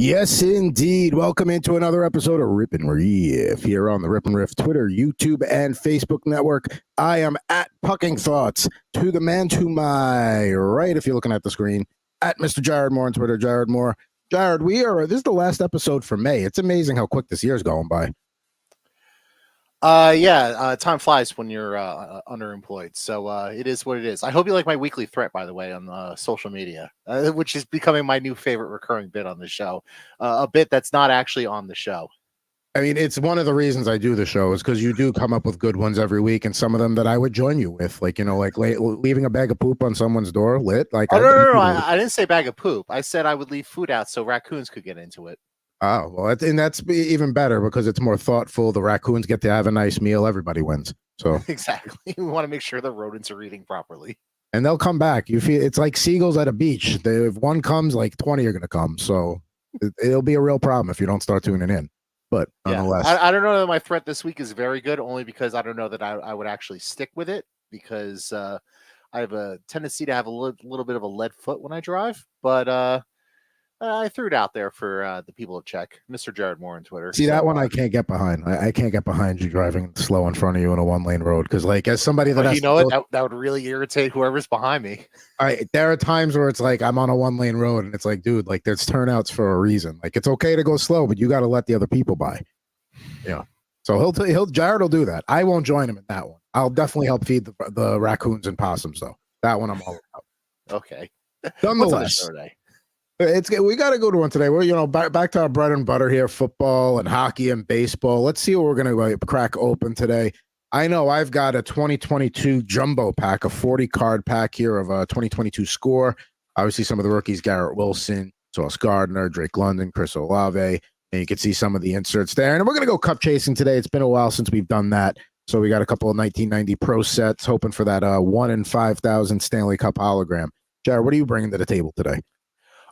Yes, indeed. Welcome into another episode of Rip N Riff here on the Rip N Riff Twitter, YouTube, and Facebook network. I am at Pucking Thoughts to the man to my right, if you're looking at the screen, at Mr. Jared Moore on Twitter, Jared Moore. Jared, this is the last episode for May. It's amazing how quick this year's going by. Time flies when you're underemployed. So it is what it is. I hope you like my weekly threat, by the way, on social media, which is becoming my new favorite recurring bit on the show. A bit that's not actually on the show. I mean, it's one of the reasons I do the show is because you do come up with good ones every week, and some of them that I would join you with, like, leaving a bag of poop on someone's door lit. Like, no. I didn't say bag of poop. I said I would leave food out so raccoons could get into it. Oh, well, that's even better because it's more thoughtful. The raccoons get to have a nice meal. Everybody wins. So exactly. We want to make sure the rodents are eating properly. And they'll come back. You feel it's like seagulls at a beach. If one comes, like 20 are going to come. So it'll be a real problem if you don't start tuning in. But nonetheless. I don't know that my threat this week is very good, only because I don't know that I would actually stick with it because I have a tendency to have a little bit of a lead foot when I drive. But I threw it out there for the people to check. Mr. Jared Moore on Twitter. See, that one I can't get behind. I can't get behind you driving slow in front of you in a one-lane road because, like, as somebody that that would really irritate whoever's behind me. There are times where it's like I'm on a one-lane road and it's like, dude, like there's turnouts for a reason. Like it's okay to go slow, but you got to let the other people by. Yeah. So Jared will do that. I won't join him in that one. I'll definitely help feed the raccoons and possums though. That one I'm all about. Okay. Nonetheless. We got to go to one today. We're back to our bread and butter here: football and hockey and baseball. Let's see what we're going to crack open today. I know I've got a 2022 jumbo pack, a 40 card pack here of a 2022 score. Obviously, some of the rookies: Garrett Wilson, Sauce Gardner, Drake London, Chris Olave, and you can see some of the inserts there. And we're going to go cup chasing today. It's been a while since we've done that, so we got a couple of 1990 Pro sets, hoping for that 1 in 5,000 Stanley Cup hologram. Jared, what are you bringing to the table today?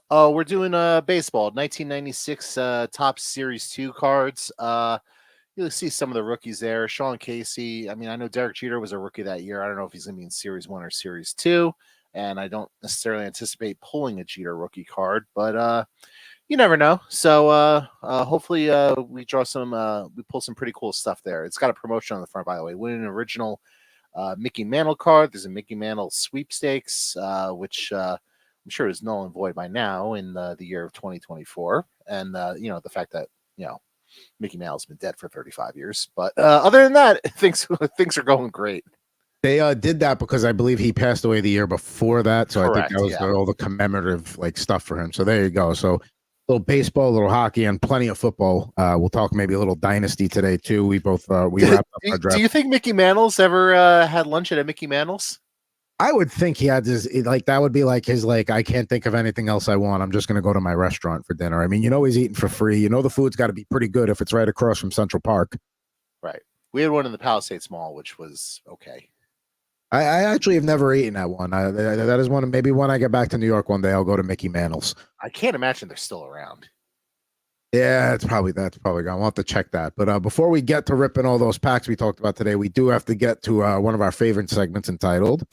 Oh, we're doing baseball, 1996 Top Series 2 cards. You'll see some of the rookies there. Sean Casey. I mean, I know Derek Jeter was a rookie that year. I don't know if he's going to be in Series 1 or Series 2, and I don't necessarily anticipate pulling a Jeter rookie card, but you never know. So hopefully we pull some pretty cool stuff there. It's got a promotion on the front, by the way. Win an original Mickey Mantle card. There's a Mickey Mantle sweepstakes, which I'm sure is null and void by now in the year of 2024. And, the fact that, Mickey Mantle's been dead for 35 years. But other than that, things are going great. They did that because I believe he passed away the year before that. So correct, I think that was all the commemorative stuff for him. So there you go. So a little baseball, a little hockey, and plenty of football. We'll talk maybe a little dynasty today, too. We wrapped up our draft. Do you think Mickey Mantle's ever had lunch at a Mickey Mantle's? I would think he had this, that would be like his, I can't think of anything else I want. I'm just going to go to my restaurant for dinner. I mean, he's eating for free. The food's got to be pretty good if it's right across from Central Park. Right. We had one in the Palisades Mall, which was okay. I actually have never eaten that one. That is one. Maybe when I get back to New York one day, I'll go to Mickey Mantle's. I can't imagine they're still around. Yeah, that's probably gone. I'll have to check that. But before we get to ripping all those packs we talked about today, we do have to get to one of our favorite segments entitled...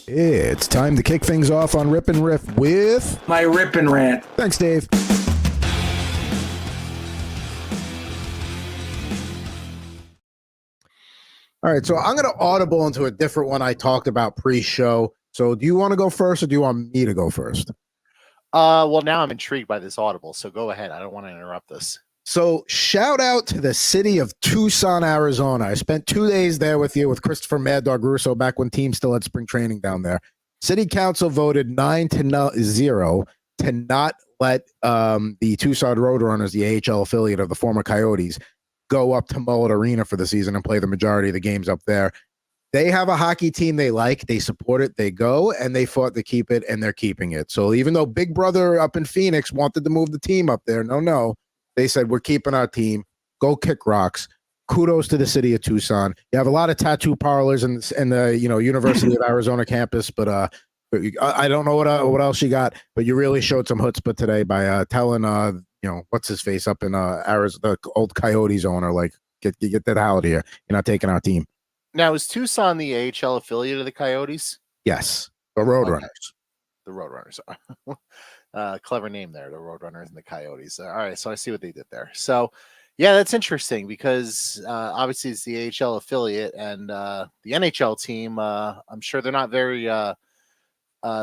It's time to kick things off on Rip N Riff with my Rip N Rant. Thanks, Dave. All right, so I'm going to audible into a different one I talked about pre-show. So do you want to go first or do you want me to go first? Well, now I'm intrigued by this audible, so go ahead. I don't want to interrupt this. So shout out to the city of Tucson, Arizona. I spent 2 days there with Christopher Mad Dog Russo back when teams still had spring training down there. City council voted 9-0 to not let the Tucson Roadrunners, the AHL affiliate of the former Coyotes, go up to Mullet Arena for the season and play the majority of the games up there. They have a hockey team they like. They support it. They go, and they fought to keep it, and they're keeping it. So even though Big Brother up in Phoenix wanted to move the team up there, no. They said, we're keeping our team. Go kick rocks. Kudos to the city of Tucson. You have a lot of tattoo parlors in the University of Arizona campus, but I don't know what else you got. But you really showed some chutzpah today by telling what's his face up in Arizona, the old Coyotes owner, like get that out of here. You're not taking our team. Now, is Tucson the AHL affiliate of the Coyotes? Yes, the Roadrunners. Okay. The Roadrunners are. Clever name there, the Roadrunners and the Coyotes. All right, so I see what they did there. So, yeah, that's interesting because obviously it's the AHL affiliate and the NHL team. I'm sure they're not very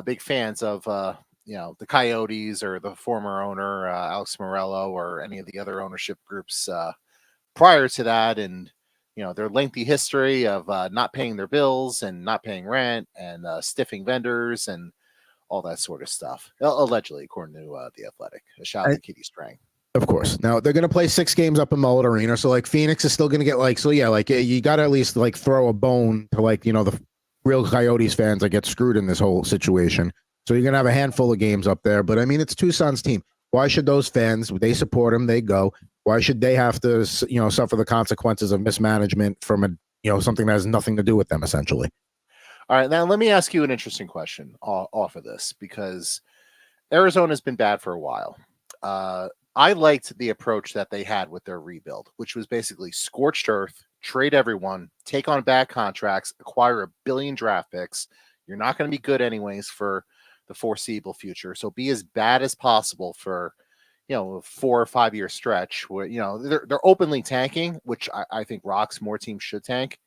big fans of the Coyotes or the former owner Alex Morello or any of the other ownership groups prior to that, and their lengthy history of not paying their bills and not paying rent and stiffing vendors and all that sort of stuff. Allegedly, according to the Athletic. A shout out to Kitty Strang. Of course. Now they're going to play 6 games up in Mullet Arena. So like Phoenix is still going to get you got to at least like throw a bone to the real Coyotes fans that get screwed in this whole situation. So you're going to have a handful of games up there. But I mean, it's Tucson's team. Why should those fans, they support them, they go. Why should they have to, suffer the consequences of mismanagement from something that has nothing to do with them essentially? All right, now let me ask you an interesting question off of this because Arizona's been bad for a while. I liked the approach that they had with their rebuild, which was basically scorched earth, trade everyone, take on bad contracts, acquire $1 billion draft picks. You're not going to be good anyways for the foreseeable future. So be as bad as possible for, a 4 or 5 year stretch where, they're openly tanking, which I think rocks. More teams should tank.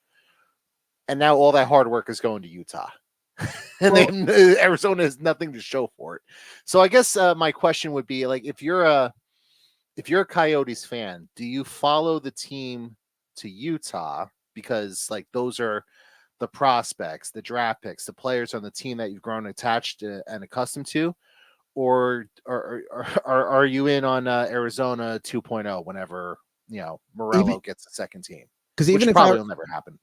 And now all that hard work is going to Utah. And Arizona has nothing to show for it. So I guess my question would be like, if you're a Coyotes fan, do you follow the team to Utah because like those are the prospects, the draft picks, the players on the team that you've grown attached and accustomed to, or are you in on Arizona 2.0 whenever Morello gets a second team? Because even if probably will never happen.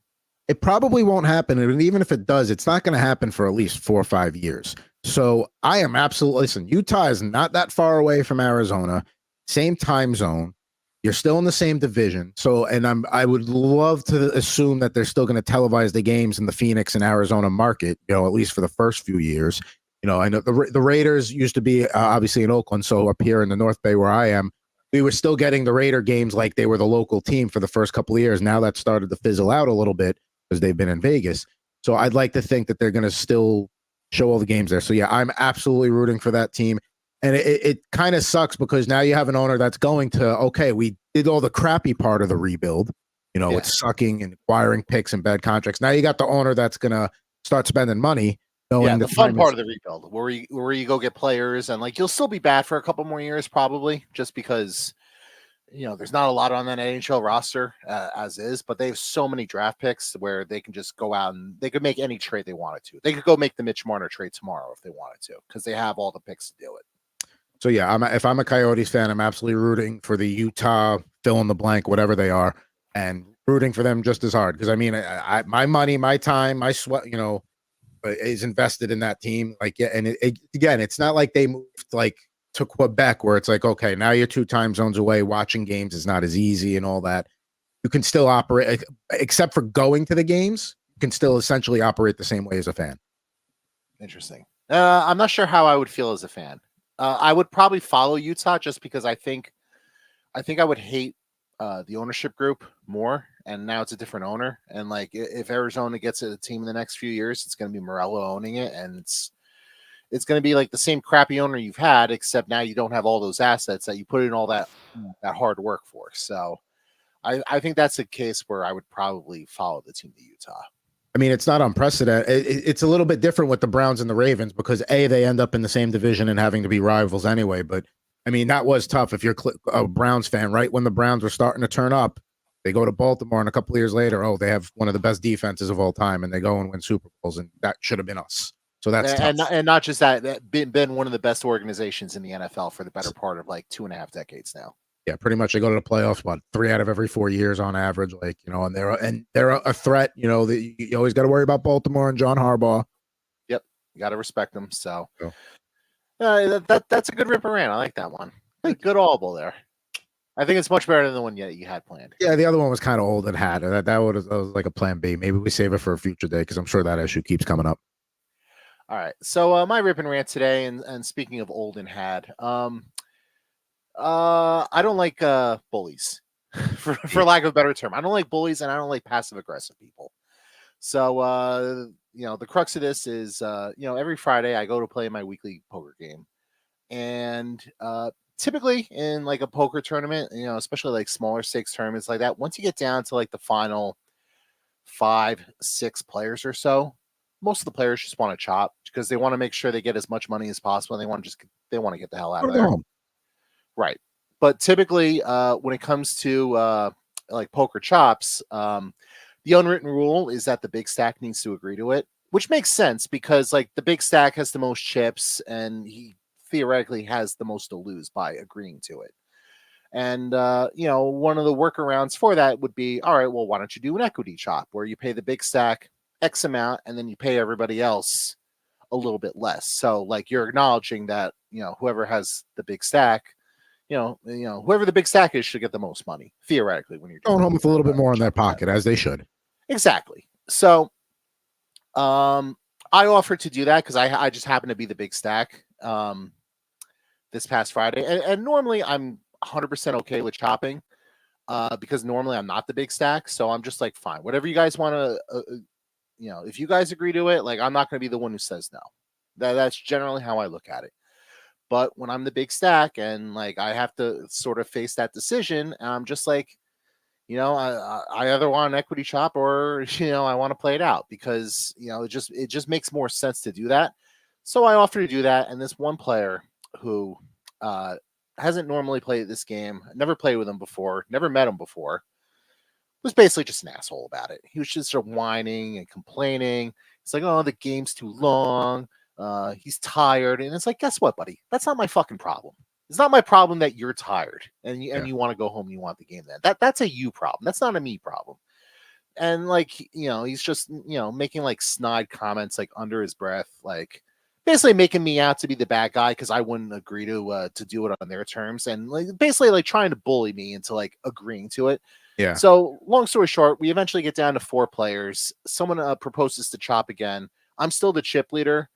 It probably won't happen. And even if it does, it's not going to happen for at least 4 or 5 years. So I am absolutely, listen, Utah is not that far away from Arizona, same time zone. You're still in the same division. So, and I would love to assume that they're still going to televise the games in the Phoenix and Arizona market, at least for the first few years. I know the Raiders used to be obviously in Oakland. So up here in the North Bay where I am, we were still getting the Raider games like they were the local team for the first couple of years. Now that started to fizzle out a little bit because they've been in Vegas. So I'd like to think that they're going to still show all the games there. So yeah, I'm absolutely rooting for that team. And it kind of sucks because now you have an owner that's going to, okay, we did all the crappy part of the rebuild, with sucking and acquiring picks and bad contracts. Now you got the owner that's going to start spending money. The fun part of the rebuild where you go get players and like, you'll still be bad for a couple more years, probably just because, there's not a lot on that NHL roster as is, but they have so many draft picks where they can just go out and they could make any trade they wanted to. They could go make the Mitch Marner trade tomorrow if they wanted to, because they have all the picks to do it. So yeah, if I'm a Coyotes fan, I'm absolutely rooting for the Utah fill in the blank, whatever they are, and rooting for them just as hard. Because I mean, my money, my time, my sweat, is invested in that team. Like, yeah, and again, it's not like they moved like to Quebec where it's like, okay, now you're 2 time zones away. Watching games is not as easy and all that. You can still operate, except for going to the games. You can still essentially operate the same way as a fan. Interesting. I'm not sure how I would feel as a fan. I would probably follow Utah just because I think I would hate the ownership group more. And now it's a different owner. And like, if Arizona gets a team in the next few years, it's going to be Morello owning it. And it's going to be like the same crappy owner you've had, except now you don't have all those assets that you put in all that hard work for. So I think that's a case where I would probably follow the team to Utah. I mean, it's not unprecedented. It's a little bit different with the Browns and the Ravens because they end up in the same division and having to be rivals anyway. But I mean, that was tough. If you're a Browns fan, right when the Browns were starting to turn up, they go to Baltimore, and a couple of years later, they have one of the best defenses of all time, and they go and win Super Bowls, and that should have been us. So that's tough. And not just that, been one of the best organizations in the NFL for the better part of like 2.5 decades now. Yeah, pretty much. They go to the playoffs, 3 out of every 4 years on average. Like, and they're a threat. You always got to worry about Baltimore and John Harbaugh. Yep, you got to respect them. So that's a good Rip N Rant. I like that one. Good audible there. I think it's much better than the one you had planned. Yeah, the other one was kind of old and had that was like a plan B. Maybe we save it for a future day because I'm sure that issue keeps coming up. All right, so my Rip N Rant today, and speaking of old and had, I don't like bullies, for lack of a better term. I don't like bullies, and I don't like passive aggressive people. So the crux of this is every Friday I go to play my weekly poker game, And typically in like a poker tournament, especially like smaller stakes tournaments like that, once you get down to like the final 5, 6 players or so, most of the players just want to chop because they want to make sure they get as much money as possible. And they want to get the hell out of there. Home. Right. But typically, when it comes to like poker chops, the unwritten rule is that the big stack needs to agree to it, which makes sense because like the big stack has the most chips and he theoretically has the most to lose by agreeing to it. And, one of the workarounds for that would be, all right, well, why don't you do an equity chop where you pay the big stack X amount and then you pay everybody else a little bit less. So like you're acknowledging that, whoever has the big stack, whoever the big stack is should get the most money theoretically when you're Going home with a little bit more in their pocket, as they should. Exactly. So, I offered to do that because I just happen to be the big stack this past Friday, and normally I'm 100% okay with chopping because normally I'm not the big stack, so I'm just like fine, whatever you guys want to, if you guys agree to it, like I'm not going to be the one who says no. That's generally how I look at it. But when I'm the big stack and like I have to sort of face that decision, I'm just like, I either want an equity chop or I want to play it out because it just makes more sense to do that. So I offer to do that, and this one player who hasn't normally played this game, never played with him before, never met him before, was basically just an asshole about it. He was just sort of whining and complaining. It's like, oh, the game's too long. He's tired. And it's like, guess what, buddy? That's not my fucking problem. It's not my problem that you're tired and you want to go home and you want the game then. That's a you problem. That's not a me problem. And like, he's just, making like snide comments like under his breath, like basically making me out to be the bad guy because I wouldn't agree to do it on their terms, and like basically like trying to bully me into like agreeing to it. Yeah. So long story short, we eventually get down to 4 players. Someone proposes to chop again. I'm still the chip leader.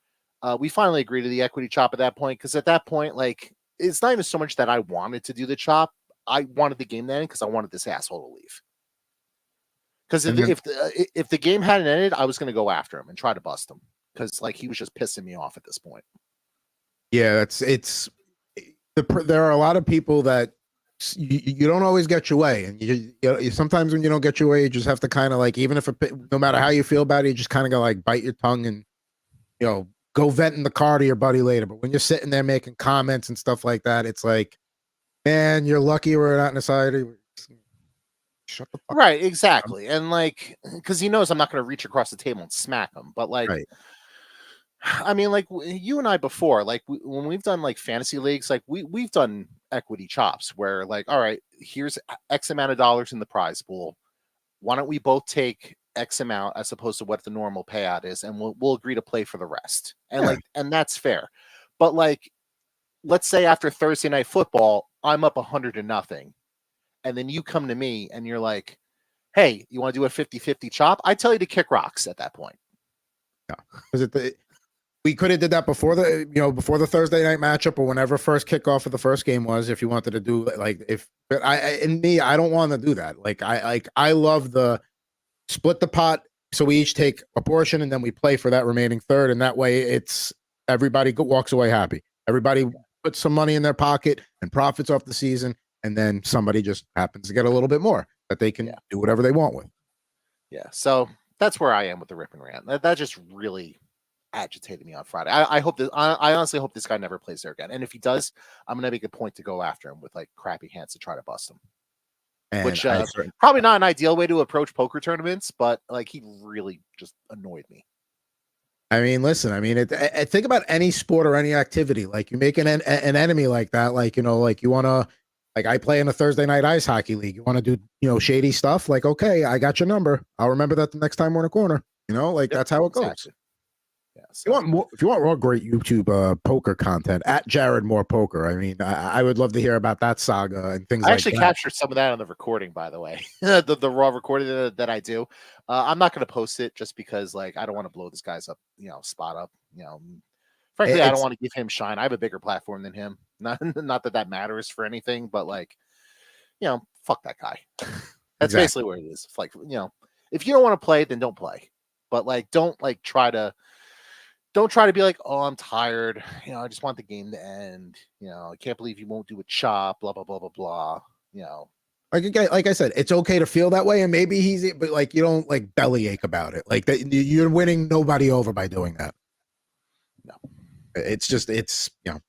We finally agree to the equity chop at that point because at that point, like it's not even so much that I wanted to do the chop. I wanted the game to end because I wanted this asshole to leave. Because if the game hadn't ended, I was going to go after him and try to bust him because like he was just pissing me off at this point. Yeah, there are a lot of people that you don't always get your way, and you sometimes when you don't get your way, you just have to kind of like, even if no matter how you feel about it, you just kind of go like bite your tongue and go vent in the car to your buddy later. But when you're sitting there making comments and stuff like that, it's like, man, you're lucky we're not in a society. Shut the fuck right, exactly. And like, because he knows I'm not going to reach across the table and smack him, but like, right. I mean, like you and I before, like when we've done like fantasy leagues, like we've done equity chops where like, all right, here's X amount of dollars in the prize pool. Why don't we both take X amount as opposed to what the normal payout is, and we'll agree to play for the rest. And and that's fair. But like, let's say after Thursday night football, I'm up 100-0, and then you come to me and you're like, hey, you want to do a 50-50 chop? I tell you to kick rocks at that point. Yeah. We could have did that before the Thursday night matchup or whenever first kickoff of the first game was. If you wanted to do but I don't want to do that. Like I love the split the pot, so we each take a portion and then we play for that remaining third, and that way it's everybody walks away happy. Everybody puts some money in their pocket and profits off the season, and then somebody just happens to get a little bit more that they can do whatever they want with. Yeah, so that's where I am with the Rip and Rant. That just really agitated me on Friday. I hope that I honestly hope this guy never plays there again. And if he does, I'm gonna make a point to go after him with like crappy hands to try to bust him. And which probably not an ideal way to approach poker tournaments, but like he really just annoyed me. I mean, listen. I mean, think about any sport or any activity. Like you make an enemy like that. Like like you want to. Like I play in a Thursday night ice hockey league. You want to do shady stuff? Like okay, I got your number. I'll remember that the next time we're in a corner. That's how it goes. Exactly. Yeah, so. If you want more great YouTube poker content at Jared Moore Poker, I mean, I would love to hear about that saga and things. I actually captured some of that on the recording, by the way, the raw recording that I do. I'm not going to post it just because, like, I don't want to blow this guy's up, spot up. Frankly, I don't want to give him shine. I have a bigger platform than him. Not that matters for anything, but like, fuck that guy. That's basically what it is. Like, if you don't want to play, then don't play. But like, don't like try to. don't try to be like, oh, I'm tired. I just want the game to end. I can't believe you won't do a chop. Blah blah blah blah blah. Like I said, it's okay to feel that way, and maybe but like you don't like bellyache about it. Like that, you're winning nobody over by doing that. No, it's just again,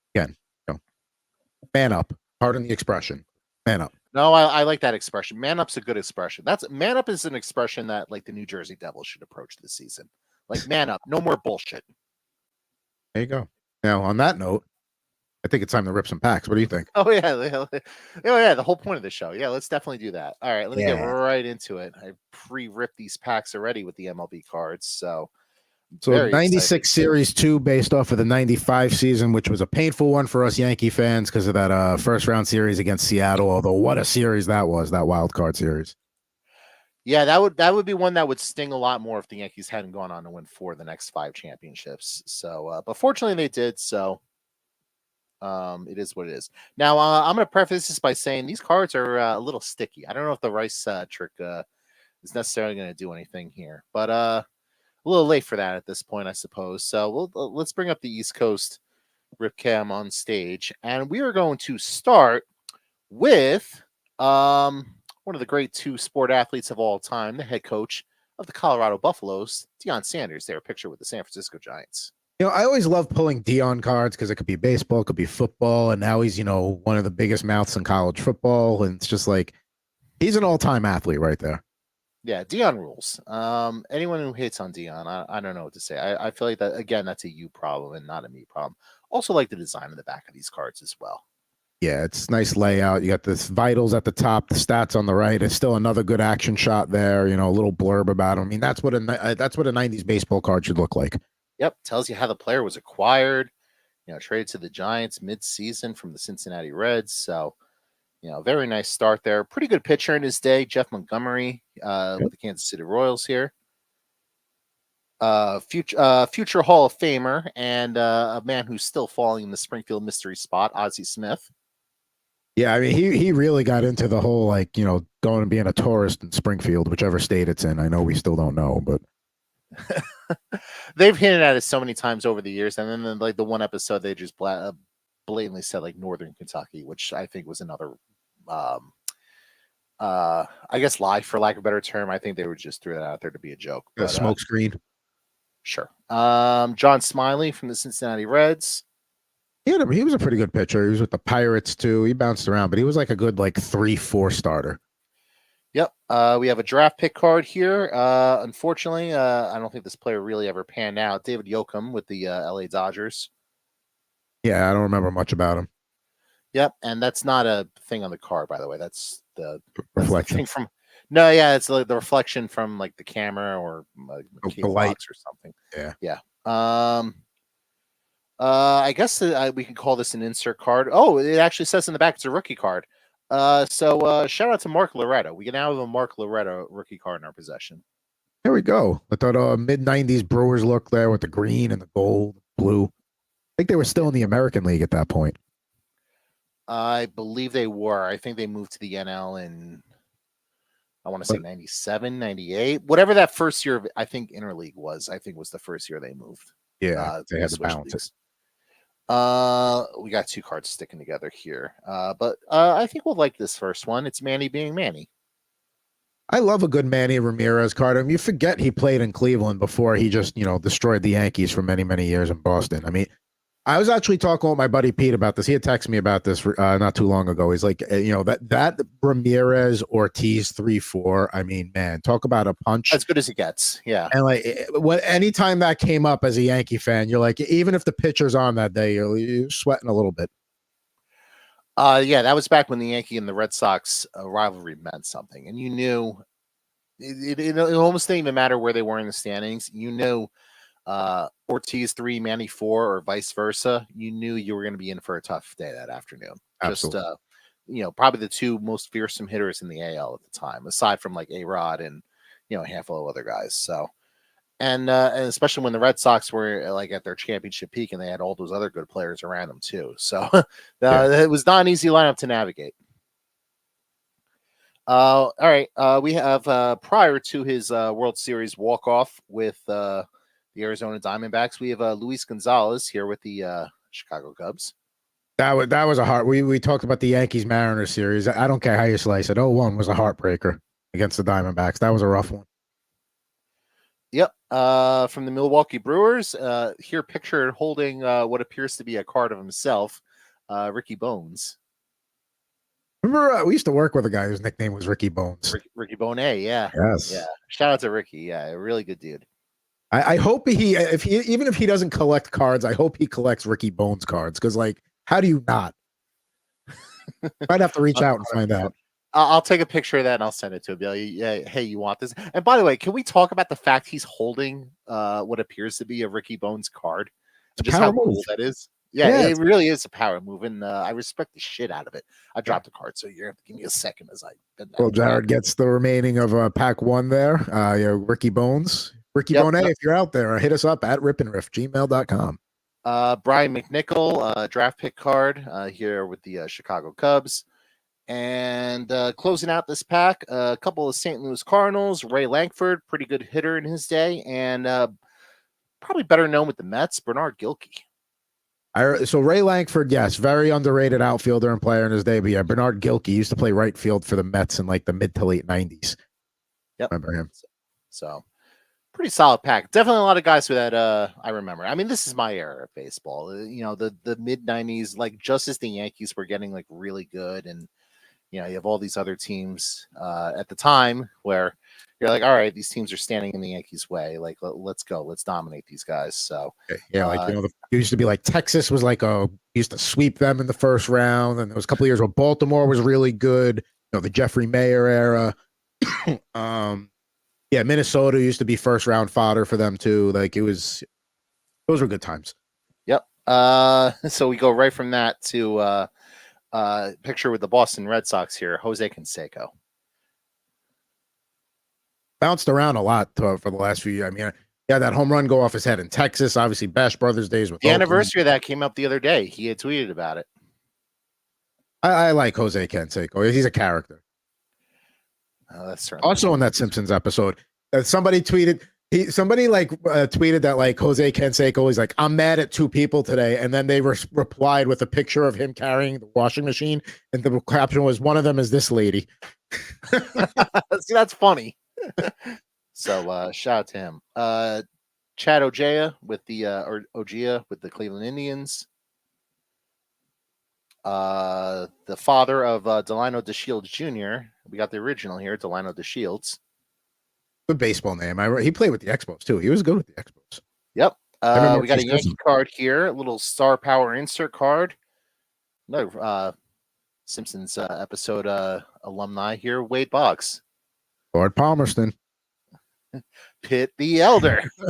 man up. Pardon the expression, man up. No, I like that expression. Man up's a good expression. Man up is an expression that like the New Jersey Devils should approach this season. Like man up, no more bullshit. There you go. Now on that note, I think it's time to rip some packs. What do you think? Oh yeah, the whole point of the show. Yeah, let's definitely do that. All right, let me get right into it. I pre-ripped these packs already with the MLB cards, so 96 Series 2 based off of the 95 season, which was a painful one for us Yankee fans because of that first round series against Seattle. Although what a series that was, that wild card series. Yeah, that would be one that would sting a lot more if the Yankees hadn't gone on to win 4 of the next 5 championships. So, but fortunately they did. So. It is what it is. Now, I'm going to preface this by saying these cards are a little sticky. I don't know if the rice trick is necessarily going to do anything here, but a little late for that at this point, I suppose. So let's bring up the East Coast Rip Cam on stage, and we are going to start with one of the great 2 sport athletes of all time, the head coach of the Colorado Buffaloes, Deion Sanders. They're pictured with the San Francisco Giants. I always love pulling Deion cards because it could be baseball, it could be football, and now he's, one of the biggest mouths in college football, and it's just like he's an all-time athlete right there. Yeah, Deion rules. Anyone who hates on Deion, I don't know what to say. I feel like that again, that's a you problem and not a me problem. Also, like the design in the back of these cards as well. Yeah, it's nice layout. You got this vitals at the top, the stats on the right. It's still another good action shot there. A little blurb about him. I mean, that's what a 90s baseball card should look like. Yep, tells you how the player was acquired, traded to the Giants mid-season from the Cincinnati Reds. So, very nice start there. Pretty good pitcher in his day, Jeff Montgomery with the Kansas City Royals here. Future Hall of Famer and a man who's still falling in the Springfield mystery spot, Ozzie Smith. Yeah, I mean, he really got into the whole, going and being a tourist in Springfield, whichever state it's in. I know we still don't know, but... They've hinted at it so many times over the years, and then like the one episode they just blatantly said like Northern Kentucky, which I think was another I guess lie, for lack of a better term. I think they were just threw that out there to be a joke. A smoke screen. Sure. John Smiley from the Cincinnati Reds. He was a pretty good pitcher. He was with the Pirates too. He bounced around, but he was like a good 3-4 starter. Yep. We have a draft pick card here. Unfortunately, I don't think this player really ever panned out. David Yoakum with the LA Dodgers. Yeah, I don't remember much about him. Yep, and that's not a thing on the card, by the way. That's the reflection thing from. No, yeah, it's like the reflection from like the camera or the light or something. Yeah. I guess we can call this an insert card. Oh, it actually says in the back it's a rookie card. So shout out to Mark Loretta. We can now have a Mark Loretta rookie card in our possession. There we go. I thought mid-90s Brewers look there with the green and the gold, blue. I think they were still in the American League at that point. I believe they were. I think they moved to the NL in, I want to say 97, 98. Whatever that first year of, I think Interleague was, was the first year they moved. Yeah, they had to balance it. We got 2 cards sticking together here. But I think we'll like this first one. It's Manny being Manny. I love a good Manny Ramirez card. I mean, you forget he played in Cleveland before he just, destroyed the Yankees for many, many years in Boston. I mean, I was actually talking with my buddy Pete about this. He had texted me about this not too long ago. He's like, that Ramirez Ortiz 3-4. I mean, man, talk about a punch. As good as it gets. Yeah. And anytime that came up as a Yankee fan, you're like, even if the pitcher's on that day, you're sweating a little bit. Yeah, that was back when the Yankee and the Red Sox rivalry meant something, and you knew it almost didn't even matter where they were in the standings. You knew Ortiz 3, Manny 4, or vice versa. You knew you were going to be in for a tough day that afternoon. Absolutely. Just probably the 2 most fearsome hitters in the AL at the time, aside from like A-Rod and a handful of other guys. So. And especially when the Red Sox were like at their championship peak and they had all those other good players around them too. So It was not an easy lineup to navigate. All right. We have prior to his World Series walk-off with the the Arizona Diamondbacks, we have Luis Gonzalez here with the Chicago Cubs. That was a heart. We talked about the Yankees Mariners series. I don't care how you slice it. 0-1 was a heartbreaker against the Diamondbacks. That was a rough one. Yep. From the Milwaukee Brewers, here pictured holding what appears to be a card of himself, Ricky Bones. Remember, we used to work with a guy whose nickname was Ricky Bones. Ricky Bonet, yeah. Yes. Yeah. Shout out to Ricky. Yeah, a really good dude. I hope even if he doesn't collect cards, I hope he collects Ricky Bones cards, because like, how do you not? I'd have to reach out and find out. I'll take a picture of that and I'll send it to him. Be like, yeah, hey, you want this? And by the way, can we talk about the fact he's holding what appears to be a Ricky Bones card? Just how cool that is. Yeah, it really is a power move, and I respect the shit out of it. I dropped the card, so you're going to have to give me a second as I. Well, Jared gets the remaining of pack one there. Ricky Bones. Ricky Bonet, if you're out there, hit us up at RipNRiff, gmail.com. Brian McNichol, draft pick card here with the Chicago Cubs. And closing out this pack, a couple of St. Louis Cardinals, Ray Lankford, pretty good hitter in his day, and probably better known with the Mets, Bernard Gilkey. So Ray Lankford, yes, very underrated outfielder and player in his day. But yeah, Bernard Gilkey used to play right field for the Mets in like the mid to late 90s. Yep. Remember him. So pretty solid pack. Definitely a lot of guys who that I remember. I mean, this is my era of baseball. The mid 90s, like just as the Yankees were getting like really good, and you have all these other teams at the time where you're like, all right, these teams are standing in the Yankees' way. Like, let's go, let's dominate these guys. So yeah, it used to be like Texas was like used to sweep them in the first round, and there was a couple of years where Baltimore was really good. The Jeffrey Mayer era. Yeah, Minnesota used to be first round fodder for them too. Like those were good times. Yep. So we go right from that to picture with the Boston Red Sox here, Jose Canseco. Bounced around a lot for the last few years. I mean, yeah, that home run go off his head in Texas. Obviously, Bash Brothers days with the anniversary of that came up the other day. He had tweeted about it. I like Jose Canseco. He's a character. That's also in that Simpsons episode. Somebody tweeted. Somebody tweeted that like Jose Canseco is like, I'm mad at two people today, and then they replied with a picture of him carrying the washing machine, and the caption was, one of them is this lady. See, that's funny. So shout out to him. Chad Ojea with the Ojea with the Cleveland Indians. The father of Delano DeShields Jr. We got the original here, Delano DeShields. Good baseball name. He played with the Expos too. He was good with the Expos. Yep. We got a Yankee card here, a little Star Power insert card. Another Simpsons episode alumni here, Wade Boggs. Lord Palmerston. Pitt the Elder. We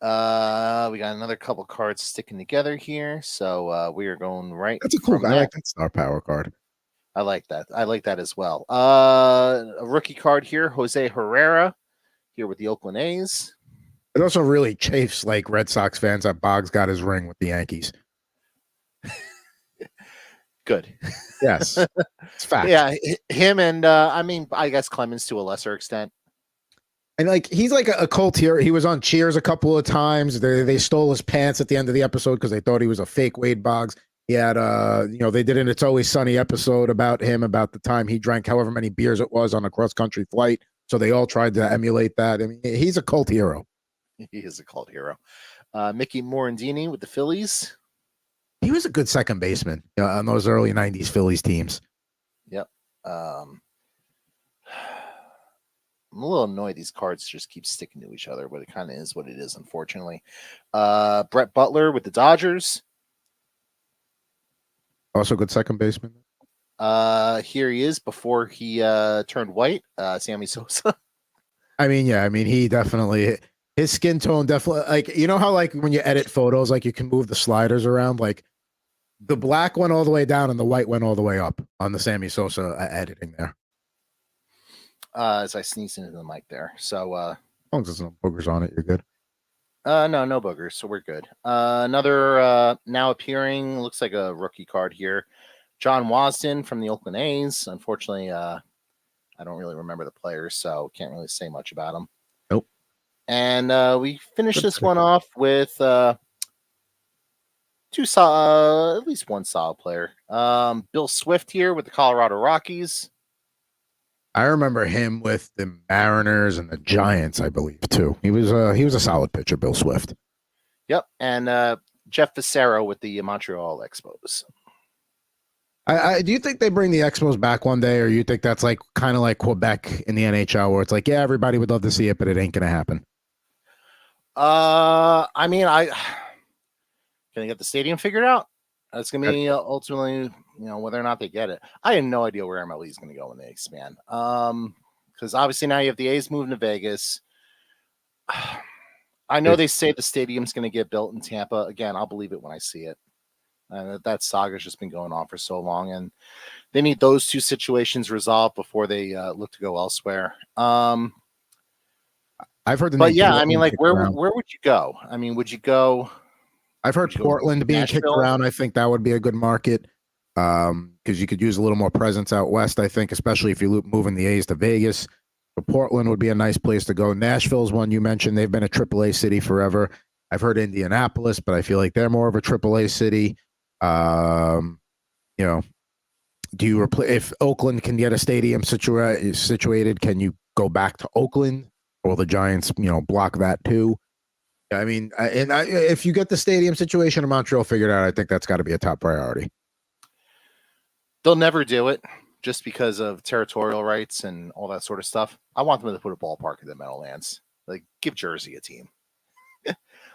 got another couple cards sticking together here, so we are going right. That's a cool. I like that Star Power card. I like that. I like that as well. A rookie card here, Jose Herrera, here with the Oakland A's. It also really chafes like Red Sox fans that Boggs got his ring with the Yankees. Good. Yes. It's fact. Yeah, him and I guess Clemens to a lesser extent. And like he's like a cult hero. He was on Cheers a couple of times. They stole his pants at the end of the episode because they thought he was a fake Wade Boggs. He had they did an It's Always Sunny episode about him, about the time he drank however many beers it was on a cross-country flight. So they all tried to emulate that. I mean, he's a cult hero. He is a cult hero. Mickey Morandini with the Phillies. He was a good second baseman on those early 90s Phillies teams. Yep. I'm a little annoyed these cards just keep sticking to each other, but it kind of is what it is, unfortunately. Brett Butler with the Dodgers. Also good second baseman. Here he is before he turned white, Sammy Sosa. I mean, yeah, he definitely, his skin tone definitely, like, you know how like when you edit photos, like you can move the sliders around, like the black went all the way down and the white went all the way up on the Sammy Sosa editing there. As I sneeze into the mic there. So as long as there's no boogers on it, you're good. No boogers, so we're good. Another now appearing, looks like a rookie card here. John Wasden from the Oakland A's. Unfortunately, I don't really remember the players, so can't really say much about him. Nope. And we finished this one off with at least one solid player. Bill Swift here with the Colorado Rockies. I remember him with the Mariners and the Giants, I believe, too. He was a solid pitcher, Bill Swift. Yep, and Jeff Becerra with the Montreal Expos. Do you think they bring the Expos back one day, or you think that's like kind of like Quebec in the NHL, where it's like, yeah, everybody would love to see it, but it ain't gonna happen? I mean, can I get the stadium figured out? That's gonna be ultimately, whether or not they get it. I have no idea where MLE is gonna go when they expand. Because obviously now you have the A's moving to Vegas. I know they say the stadium's gonna get built in Tampa. Again, I'll believe it when I see it. That saga's just been going on for so long, and they need those two situations resolved before they look to go elsewhere. I've heard the but name yeah, Portland I mean, like, where around. would you go? I mean, would you go? I've heard Portland being kicked around. I think that would be a good market because you could use a little more presence out west, I think, especially if you moving the A's to Vegas. But Portland would be a nice place to go. Nashville's one you mentioned. They've been a AAA city forever. I've heard Indianapolis, but I feel like they're more of a AAA city. Do you replace if Oakland can get a stadium situated? Can you go back to Oakland, or the Giants, block that too? I mean, if you get the stadium situation in Montreal figured out, I think that's got to be a top priority. They'll never do it just because of territorial rights and all that sort of stuff. I want them to put a ballpark in the Meadowlands. Like, give Jersey a team.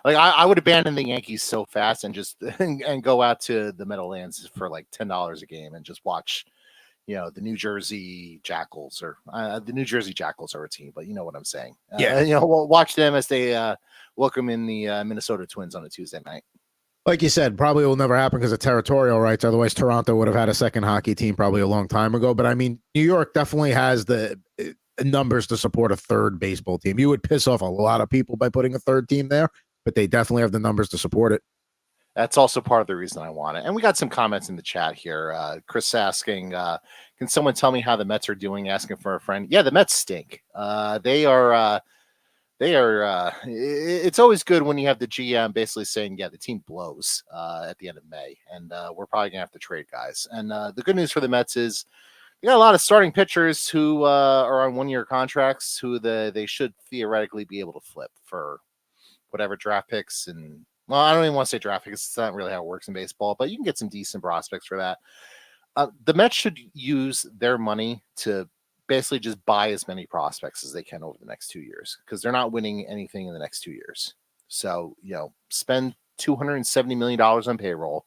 Like, I would abandon the Yankees so fast and just and go out to the Meadowlands for like $10 a game and just watch, the New Jersey Jackals, or the New Jersey Jackals are a team, but you know what I'm saying. Watch them as they welcome in the Minnesota Twins on a Tuesday night. Like you said, probably will never happen because of territorial rights. Otherwise, Toronto would have had a second hockey team probably a long time ago. But I mean, New York definitely has the numbers to support a third baseball team. You would piss off a lot of people by putting a third team there, but they definitely have the numbers to support it. That's also part of the reason I want it. And we got some comments in the chat here. Chris asking, can someone tell me how the Mets are doing? Asking for a friend. Yeah, the Mets stink. They are. It's always good when you have the GM basically saying, yeah, the team blows at the end of May, and we're probably gonna have to trade guys. And the good news for the Mets is you got a lot of starting pitchers who are on one-year contracts who they should theoretically be able to flip for whatever draft picks. And well, I don't even want to say draft picks. It's not really how it works in baseball, but you can get some decent prospects for that. The Mets should use their money to basically just buy as many prospects as they can over the next 2 years, because they're not winning anything in the next 2 years. So, spend $270 million on payroll,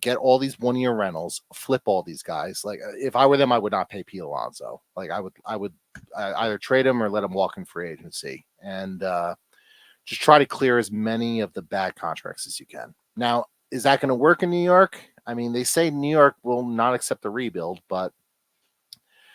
get all these 1-year rentals, flip all these guys. Like, if I were them, I would not pay Pete Alonso. Like, I would either trade him or let him walk in free agency, and just try to clear as many of the bad contracts as you can. Now, is that going to work in New York? I mean, they say New York will not accept the rebuild, but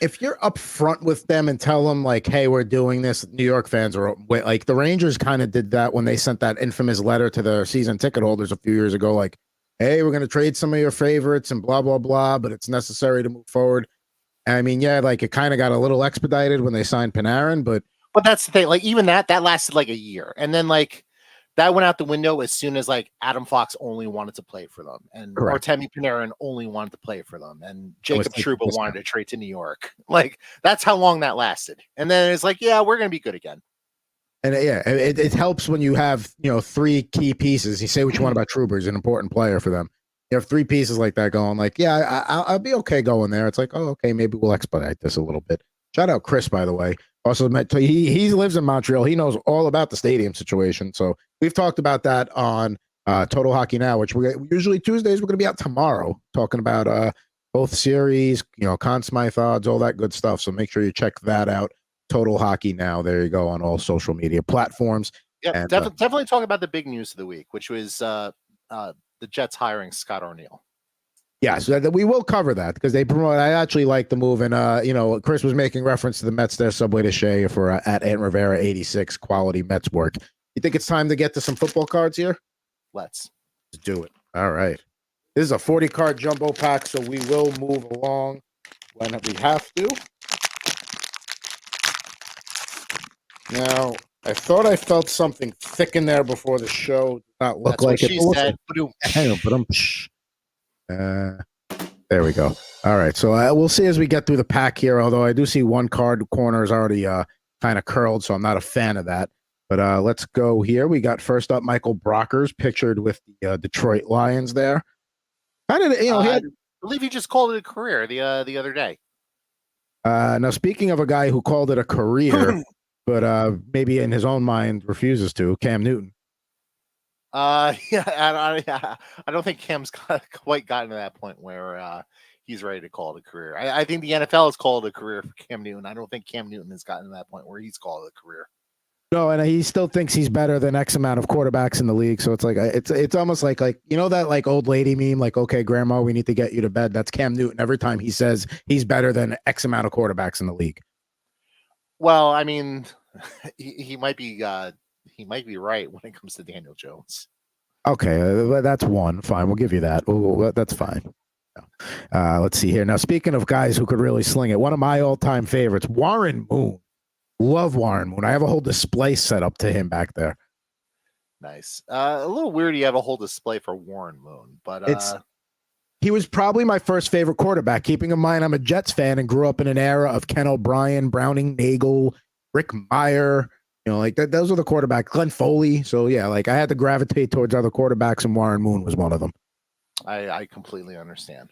if you're upfront with them and tell them like, hey, we're doing this, New York fans are like, the Rangers kind of did that when they sent that infamous letter to their season ticket holders a few years ago, like, hey, we're going to trade some of your favorites and blah, blah, blah, but it's necessary to move forward. I mean, yeah, like it kind of got a little expedited when they signed Panarin, but that's the thing. Like, even that lasted like a year, and then like that went out the window as soon as like Adam Fox only wanted to play for them, and Artemi Panarin only wanted to play for them, and Jacob Trouba wanted to trade to New York. Like, that's how long that lasted. And then it's like, yeah, we're going to be good again. And yeah, it helps when you have, 3 key pieces. You say what you want about Trouba, he's an important player for them. You have 3 pieces like that going, like, yeah, I'll be okay going there. It's like, oh, okay, maybe we'll expedite this a little bit. Shout out Chris, by the way. Also, he lives in Montreal. He knows all about the stadium situation. So we've talked about that on Total Hockey Now, which we usually Tuesdays. We're going to be out tomorrow talking about both series, Conn Smythe odds, all that good stuff. So make sure you check that out. Total Hockey Now. There you go on all social media platforms. Yeah, and, definitely talk about the big news of the week, which was the Jets hiring Scott Arniel. Yeah, so we will cover that because they promote. I actually like the move, and Chris was making reference to the Mets there, Subway to Shea for at Ant Rivera 86 quality Mets work. You think it's time to get to some football cards here? Let's do it. All right, this is a 40 card jumbo pack, so we will move along when we have to. Now, I thought I felt something thick in there before the show. Did not look That's like what it. she But said. hang on, but there we go. All right, so we'll see as we get through the pack here. Although I do see one card corner is already kind of curled, so I'm not a fan of that. But let's go here. We got first up Michael Brockers, pictured with the Detroit Lions there. Kind of, he I had. believe he just called it a career the other day. Now, speaking of a guy who called it a career, but maybe in his own mind refuses to, Cam Newton. Yeah, I don't think Cam's quite gotten to that point where he's ready to call it a career. I think the NFL has called it a career for Cam Newton. I don't think Cam Newton has gotten to that point where he's called it a career. No, and he still thinks he's better than X amount of quarterbacks in the league. So it's like it's almost like you know that like old lady meme, like, okay, grandma, we need to get you to bed. That's Cam Newton every time he says he's better than X amount of quarterbacks in the league. Well, I mean, he might be right when it comes to Daniel Jones. Okay, that's one. Fine, we'll give you that. That's fine. Let's see here. Now, speaking of guys who could really sling it, one of my all-time favorites, Warren Moon. Love Warren Moon. I have a whole display set up to him back there. Nice. A little weird you have a whole display for Warren Moon, but he was probably my first favorite quarterback. Keeping in mind I'm a Jets fan and grew up in an era of Ken O'Brien, Browning, Nagel, Rick Meyer. You know, like those are the quarterbacks. Glenn Foley. So yeah, like I had to gravitate towards other quarterbacks, and Warren Moon was one of them. I completely understand.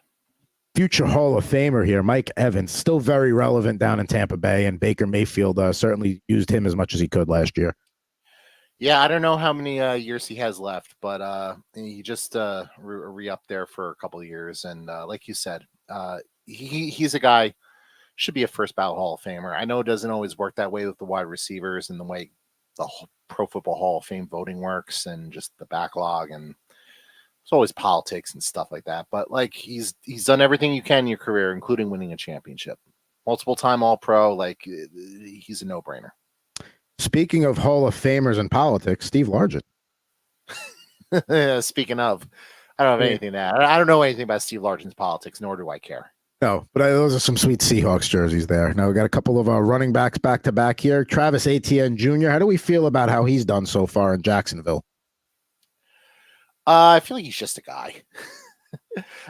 Future Hall of Famer here, Mike Evans, still very relevant down in Tampa Bay, and Baker Mayfield certainly used him as much as he could last year. Yeah, I don't know how many years he has left, but he just re-upped there for a couple of years, and like you said, he's a guy should be a first ballot Hall of Famer. I know it doesn't always work that way with the wide receivers and the way the Pro Football Hall of Fame voting works, and just the backlog, and it's always politics and stuff like that. But like he's done everything you can in your career, including winning a championship, multiple time All Pro. Like he's a no brainer. Speaking of Hall of Famers and politics, Steve Largent. Speaking of, I don't have anything to add. I don't know anything about Steve Largent's politics, nor do I care. No, but those are some sweet Seahawks jerseys there. Now we got a couple of running backs back to back here. Travis Etienne Jr. How do we feel about how he's done so far in Jacksonville? I feel like he's just a guy.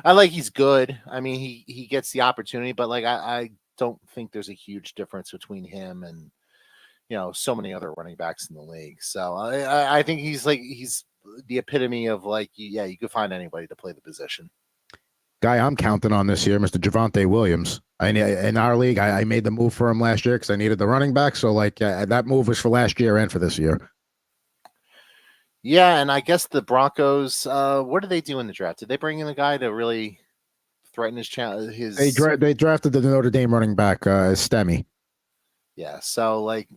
I like he's good. I mean, he gets the opportunity, but like I don't think there's a huge difference between him and so many other running backs in the league. So I think he's the epitome of like, yeah, you could find anybody to play the position. Guy I'm counting on this year, Mr. Javonte Williams. In our league, I made the move for him last year because I needed the running back. So like that move was for last year and for this year. Yeah, and I guess the Broncos, what did they do in the draft? Did they bring in a guy to really threaten his challenge? They drafted the Notre Dame running back, Stemmy. Yeah, so like,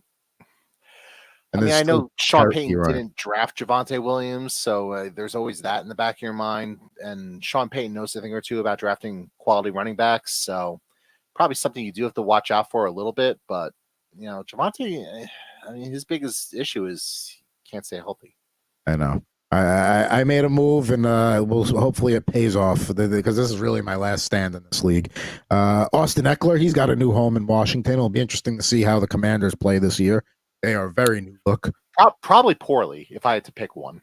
I know Sean Payton didn't draft Javonte Williams, so there's always that in the back of your mind. And Sean Payton knows a thing or two about drafting quality running backs, so probably something you do have to watch out for a little bit. But Javonte, his biggest issue is he can't stay healthy. I know. I made a move, and hopefully it pays off because this is really my last stand in this league. Austin Eckler, he's got a new home in Washington. It'll be interesting to see how the Commanders play this year. They are very new look. Probably poorly, if I had to pick one.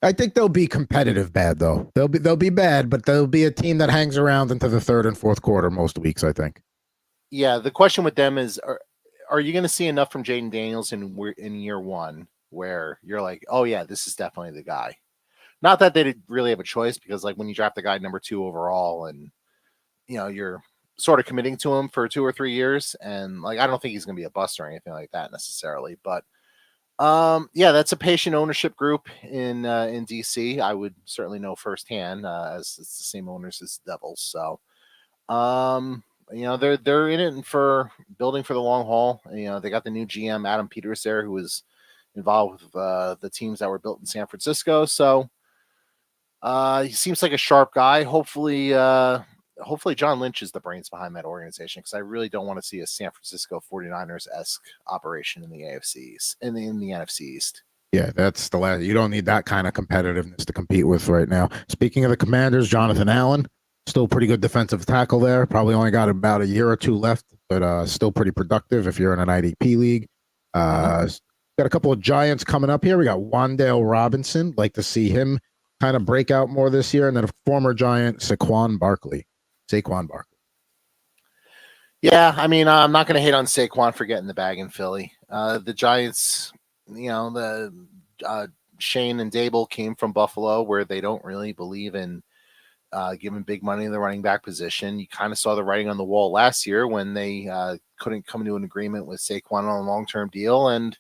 I think they'll be competitive bad, though. They'll be bad, but they'll be a team that hangs around into the third and fourth quarter most weeks, I think. Yeah, the question with them is, are you going to see enough from Jaden Daniels in year one where you're like, oh yeah, this is definitely the guy? Not that they didn't really have a choice, because like when you draft the guy number 2 overall, and you're sort of committing to him for 2 or 3 years, and like I don't think he's going to be a bust or anything like that necessarily, but yeah, that's a patient ownership group in DC. I would certainly know firsthand, as it's the same owners as the Devils. So they're in it for building for the long haul. They got the new GM Adam Peters there, who was involved with the teams that were built in San Francisco. So he seems like a sharp guy. Hopefully John Lynch is the brains behind that organization, because I really don't want to see a San Francisco 49ers-esque operation in the AFC East, in the NFC East. Yeah, that's the last. You don't need that kind of competitiveness to compete with right now. Speaking of the Commanders, Jonathan Allen, still pretty good defensive tackle there. Probably only got about a year or two left, but still pretty productive if you're in an IDP league. Got a couple of Giants coming up here. We got Wandale Robinson. Like to see him kind of break out more this year. And then a former Giant, Saquon Barkley. Yeah, I mean, I'm not going to hate on Saquon for getting the bag in Philly. The Giants, Shane and Dable came from Buffalo, where they don't really believe in giving big money in the running back position. You kind of saw the writing on the wall last year when they couldn't come to an agreement with Saquon on a long-term deal, and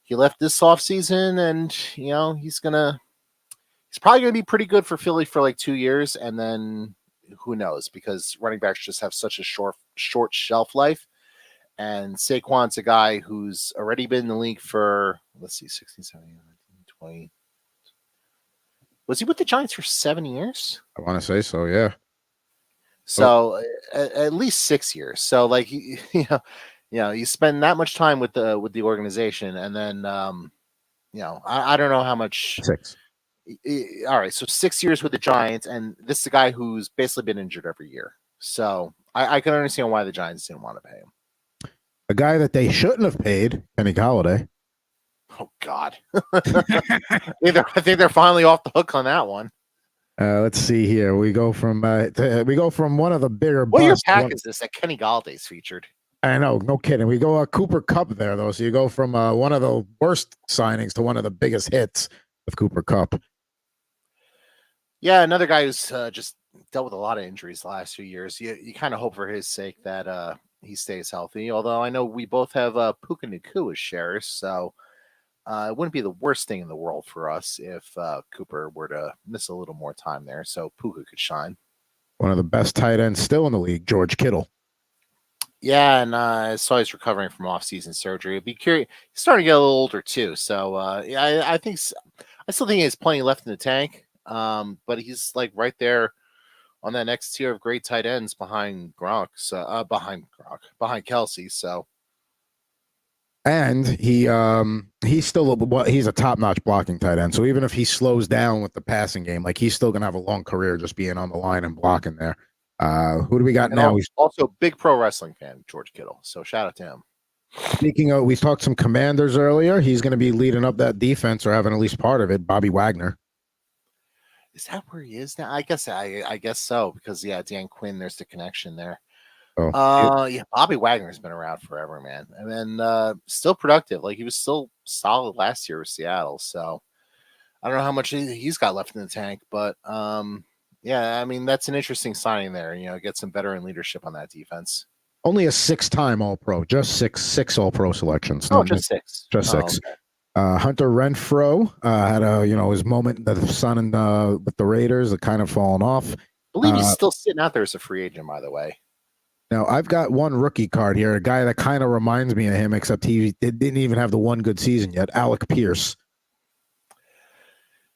he left this offseason, and he's probably going to be pretty good for Philly for like 2 years, and then who knows, because running backs just have such a short shelf life. And Saquon's a guy who's already been in the league for, 16, 17, 19, 20. Was he with the Giants for 7 years? I want to say so, yeah. So at least 6 years. So like, you spend that much time with the organization, and then I don't know how much. 6. All right, so 6 years with the Giants, and this is a guy who's basically been injured every year. So I can understand why the Giants didn't want to pay him. A guy that they shouldn't have paid, Kenny Golladay. Oh God, I think they're finally off the hook on that one. Let's see here. We go from one of the bigger. What your pack is this that Kenny Galladay's featured? I know, no kidding. We go Cooper Kupp there though, so you go from one of the worst signings to one of the biggest hits of Cooper Kupp. Yeah, another guy who's just dealt with a lot of injuries the last few years. You kind of hope for his sake that he stays healthy. Although I know we both have Puka Nacua as shares, so it wouldn't be the worst thing in the world for us if Cooper were to miss a little more time there, so Puka could shine. One of the best tight ends still in the league, George Kittle. Yeah, and I saw he's recovering from off-season surgery. I'd be curious. He's starting to get a little older too, so I still think he has plenty left in the tank. But he's like right there on that next tier of great tight ends behind Gronk, behind Kelsey. So, and he's a top-notch blocking tight end. So even if he slows down with the passing game, like he's still gonna have a long career just being on the line and blocking there. Who do we got now? He's also a big pro wrestling fan, George Kittle. So shout out to him. Speaking of, we talked some Commanders earlier. He's going to be leading up that defense or having at least part of it. Bobby Wagner. Is that where he is now? I guess so, because Dan Quinn, there's the connection there. Bobby Wagner's been around forever, man. And then still productive. Like he was still solid last year with Seattle. So I don't know how much he's got left in the tank, but I mean that's an interesting signing there. Get some veteran leadership on that defense. Only a 6-time All-Pro, just six All-Pro selections. Oh, just 6. Just 6. Okay. Hunter Renfrow had his moment in the sun and with the Raiders, that kind of fallen off. I believe he's still sitting out there as a free agent, by the way. Now I've got one rookie card here, a guy that kind of reminds me of him, except he didn't even have the one good season yet. Alec Pierce.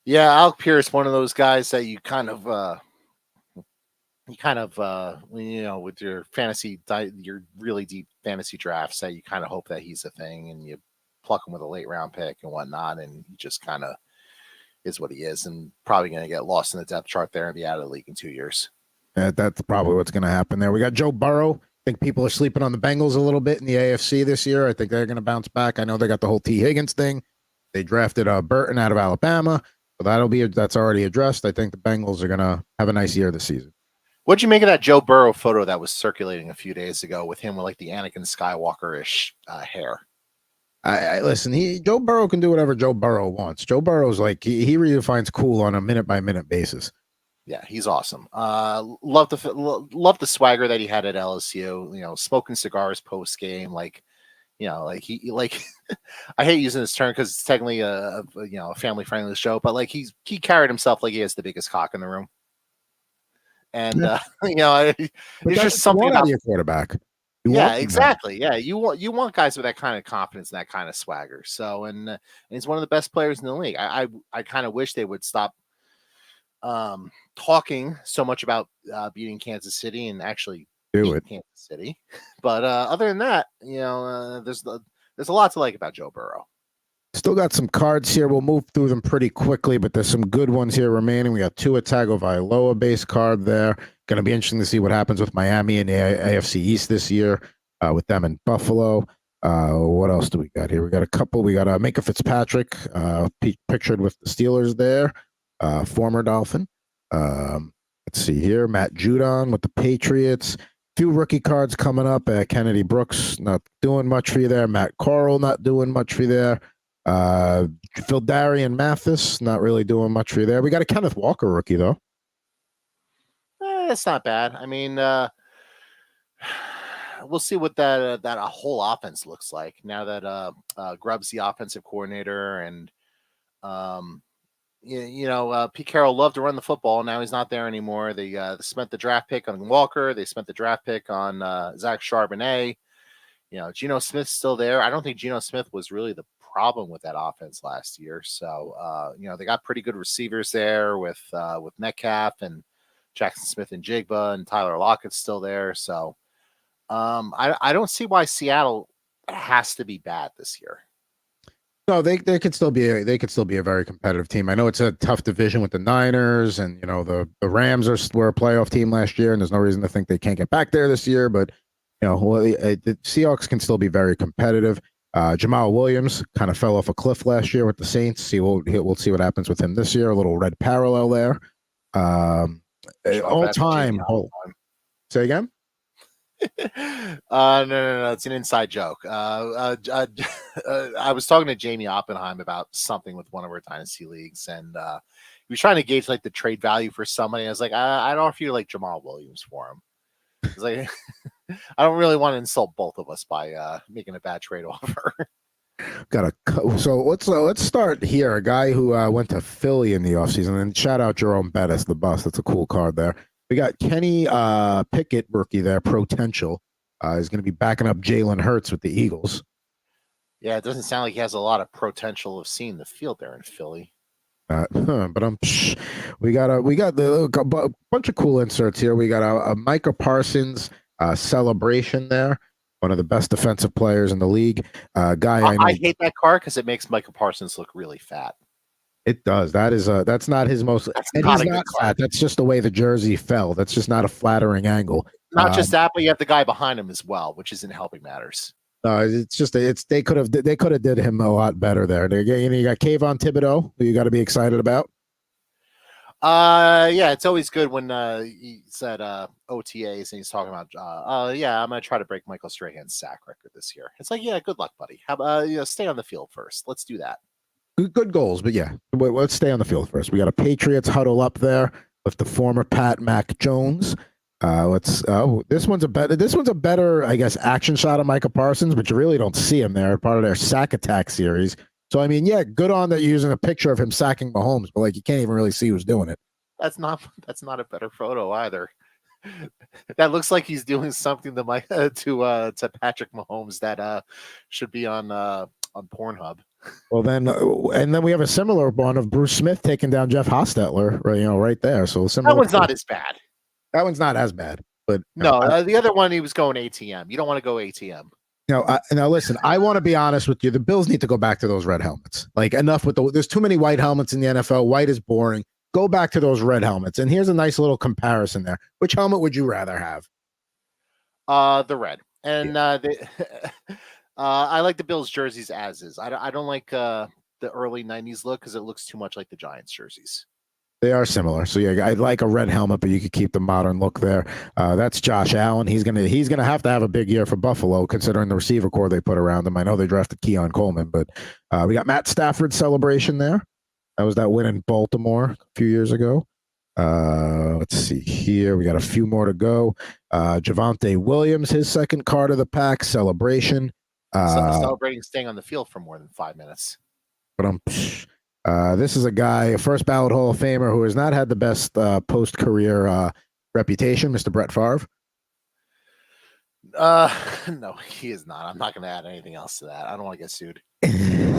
Yeah, Alec Pierce, one of those guys that you kind of with your your really deep fantasy drafts, that you kind of hope that he's a thing, and you pluck him with a late round pick and whatnot, and he just kind of is what he is, and probably going to get lost in the depth chart there and be out of the league in 2 years. That's probably what's going to happen there. We got Joe Burrow. I think people are sleeping on the Bengals a little bit in the AFC this year. I think they're going to bounce back. I know they got the whole T. Higgins thing. They drafted Burton out of Alabama, so that's already addressed. I think the Bengals are going to have a nice year this season. What'd you make of that Joe Burrow photo that was circulating a few days ago with him with like the Anakin Skywalker-ish hair? Listen, Joe Burrow can do whatever Joe Burrow wants. Joe Burrow's like he redefines cool on a minute-by-minute basis. Yeah, he's awesome. Love the swagger that he had at LSU. Smoking cigars post game, I hate using this term because it's technically a family friendly show, but like he carried himself like he has the biggest cock in the room. And it's just something about your quarterback. Exactly. Yeah, you want guys with that kind of confidence and that kind of swagger. So, and he's one of the best players in the league. I kind of wish they would stop talking so much about beating Kansas City and actually do it. Kansas City. But other than that, there's a lot to like about Joe Burrow. Still got some cards here. We'll move through them pretty quickly, but there's some good ones here remaining. We got Tua Tagovailoa base card there. Going to be interesting to see what happens with Miami and the AFC East this year with them in Buffalo. What else do we got here? We got a couple. We got Minka Fitzpatrick, pictured with the Steelers there, former Dolphin. Let's see here. Matt Judon with the Patriots. Few rookie cards coming up. Kennedy Brooks not doing much for you there. Matt Corral not doing much for you there. Phil Darian Mathis not really doing much for you there. We got a Kenneth Walker rookie though. It's not bad. I mean, we'll see what that whole offense looks like now that Grubb's the offensive coordinator, and Pete Carroll loved to run the football. Now he's not there anymore. They spent the draft pick on Walker. They spent the draft pick on Zach Charbonnet. Geno Smith's still there. I don't think Geno Smith was really the problem with that offense last year. So they got pretty good receivers there with Metcalf and Jackson Smith and Jigba, and Tyler Lockett's still there. So I don't see why Seattle has to be bad this year. No, they could still be a very competitive team. I know it's a tough division with the Niners, and the Rams were a playoff team last year, and there's no reason to think they can't get back there this year. But the Seahawks can still be very competitive. Jamal Williams kind of fell off a cliff last year with the Saints. We'll see what happens with him this year. A little red parallel there. All time. Say again. No, it's an inside joke. I was talking to Jamie Oppenheim about something with one of our dynasty leagues, and he was trying to gauge like the trade value for somebody. I was like, I'd offer you like Jamal Williams for him. It's like I don't really want to insult both of us by making a bad trade offer. So let's start here. A guy who went to Philly in the offseason, and shout out Jerome Bettis, the bus. That's a cool card there. We got Kenny Pickett, rookie there, potential. He's going to be backing up Jalen Hurts with the Eagles. Yeah, it doesn't sound like he has a lot of potential of seeing the field there in Philly. But we got a bunch of cool inserts here. We got a Micah Parsons celebration there. One of the best defensive players in the league. I hate that card because it makes Micah Parsons look really fat. It does. That's not his most. He's not fat. That's just the way the jersey fell. That's just not a flattering angle. Not just that, but you have the guy behind him as well, which isn't helping matters. They could have did him a lot better there. You got Kayvon Thibodeau, who you got to be excited about. Yeah, it's always good when he said OTAs and he's talking about I'm gonna try to break Michael Strahan's sack record this year. It's like, yeah, good luck, buddy. How about stay on the field first? Let's do that. Good goals, but yeah, let's stay on the field first. We got a Patriots huddle up there with the former Pat Mac Jones. This one's a better, I guess, action shot of Micah Parsons, but you really don't see him there. Part of their sack attack series. So I mean, yeah, good on that you're using a picture of him sacking Mahomes, but like you can't even really see who's doing it. That's not a better photo either. That looks like he's doing something to Patrick Mahomes that should be on Pornhub. Well, then we have a similar one of Bruce Smith taking down Jeff Hostetler, right there. So that one's not as bad. That one's not as bad, but no, the other one he was going ATM. You don't want to go ATM. Now listen, I want to be honest with you. The Bills need to go back to those red helmets. Like enough with there's too many white helmets in the NFL. White is boring. Go back to those red helmets. And here's a nice little comparison there. Which helmet would you rather have? The red. And I like the Bills jerseys as is. I don't like the early 90s look because it looks too much like the Giants jerseys. They are similar. So yeah, I'd like a red helmet, but you could keep the modern look there. That's Josh Allen. He's gonna have to have a big year for Buffalo, considering the receiver core they put around him. I know they drafted Keon Coleman, but we got Matt Stafford celebration there. That was that win in Baltimore a few years ago. Let's see here. We got a few more to go. Javonte Williams, his second card of the pack celebration. Celebrating staying on the field for more than 5 minutes. This is a guy, a first ballot Hall of Famer, who has not had the best post-career reputation, Mr. Brett Favre. No, he is not. I'm not going to add anything else to that. I don't want to get sued.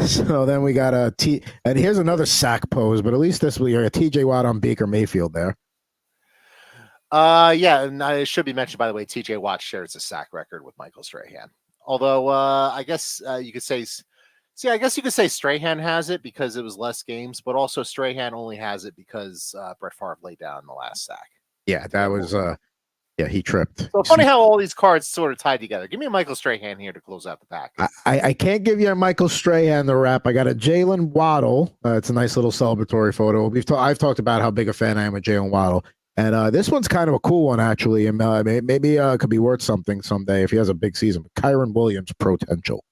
So then we got and here's another sack pose, but at least this will a TJ Watt on Baker Mayfield there. Yeah, and it should be mentioned, by the way, TJ Watt shares a sack record with Michael Strahan. Although I guess you could say Strahan has it because it was less games, but also Strahan only has it because Brett Favre laid down the last sack. Yeah, that was Yeah, he tripped. So funny how all these cards sort of tied together. Give me a Michael Strahan here to close out the pack. I can't give you a Michael Strahan the wrap. I got a Jalen Waddle. It's a nice little celebratory photo. I've talked about how big a fan I am of Jalen Waddle. And this one's kind of a cool one, actually. And maybe it could be worth something someday if he has a big season. Kyron Williams potential.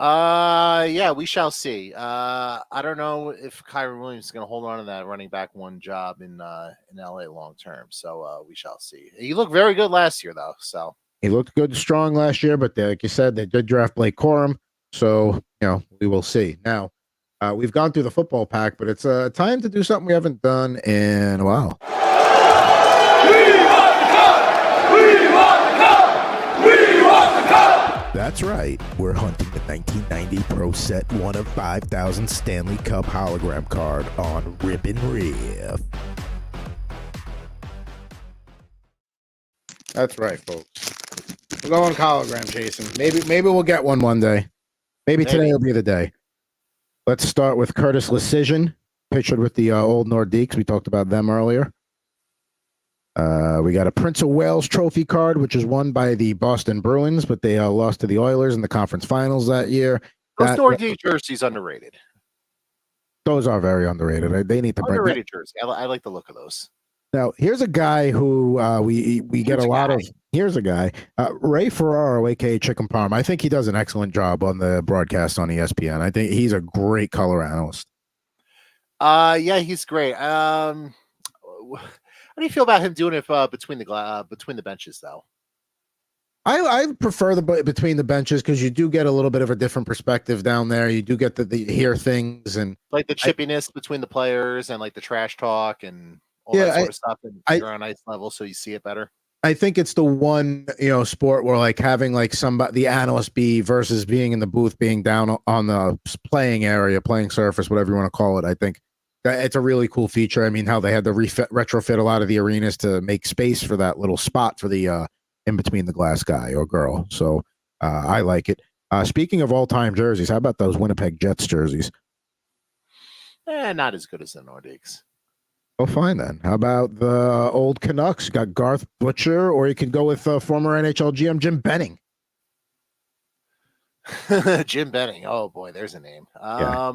Yeah, we shall see. I don't know if Kyron Williams is going to hold on to that running back one job in LA long term. So we shall see. He looked very good last year, though. So he looked good, strong last year. But like you said, they did draft Blake Corum. So we will see. Now we've gone through the football pack, but it's time to do something we haven't done in a while. That's right. We're hunting the 1990 Pro Set 1 of 5,000 Stanley Cup hologram card on Rip N Riff. That's right, folks. We're going hologram chasing. Maybe we'll get one day. Maybe today will be the day. Let's start with Curtis Lecision, pictured with the old Nordiques. We talked about them earlier. We got a Prince of Wales trophy card, which is won by the Boston Bruins, but they lost to the Oilers in the conference finals that year. Those Nordique jerseys underrated. Those are very underrated. They need to bring underrated jersey. I like the look of those. Now, here's a guy who we get a lot of. Here's a guy, Ray Ferraro, aka Chicken Parm. I think he does an excellent job on the broadcast on ESPN. I think he's a great color analyst. Yeah, he's great. How do you feel about him doing it between the benches, though? I prefer the between the benches because you do get a little bit of a different perspective down there. You do get the hear things and like the chippiness between the players and like the trash talk and all that sort of stuff. And you're on ice level, so you see it better. I think it's the one sport where like having like the analyst be versus being in the booth, being down on the playing area, playing surface, whatever you want to call it. I think it's a really cool feature. I mean, how they had to retrofit a lot of the arenas to make space for that little spot for the in between the glass guy or girl. So I like it. Speaking of all-time jerseys, how about those Winnipeg Jets jerseys? Not as good as the Nordiques. Oh, fine then. How about the old Canucks? You got Garth Butcher, or you could go with former NHL GM Jim Benning. Jim Benning. Oh boy, there's a name. Yeah.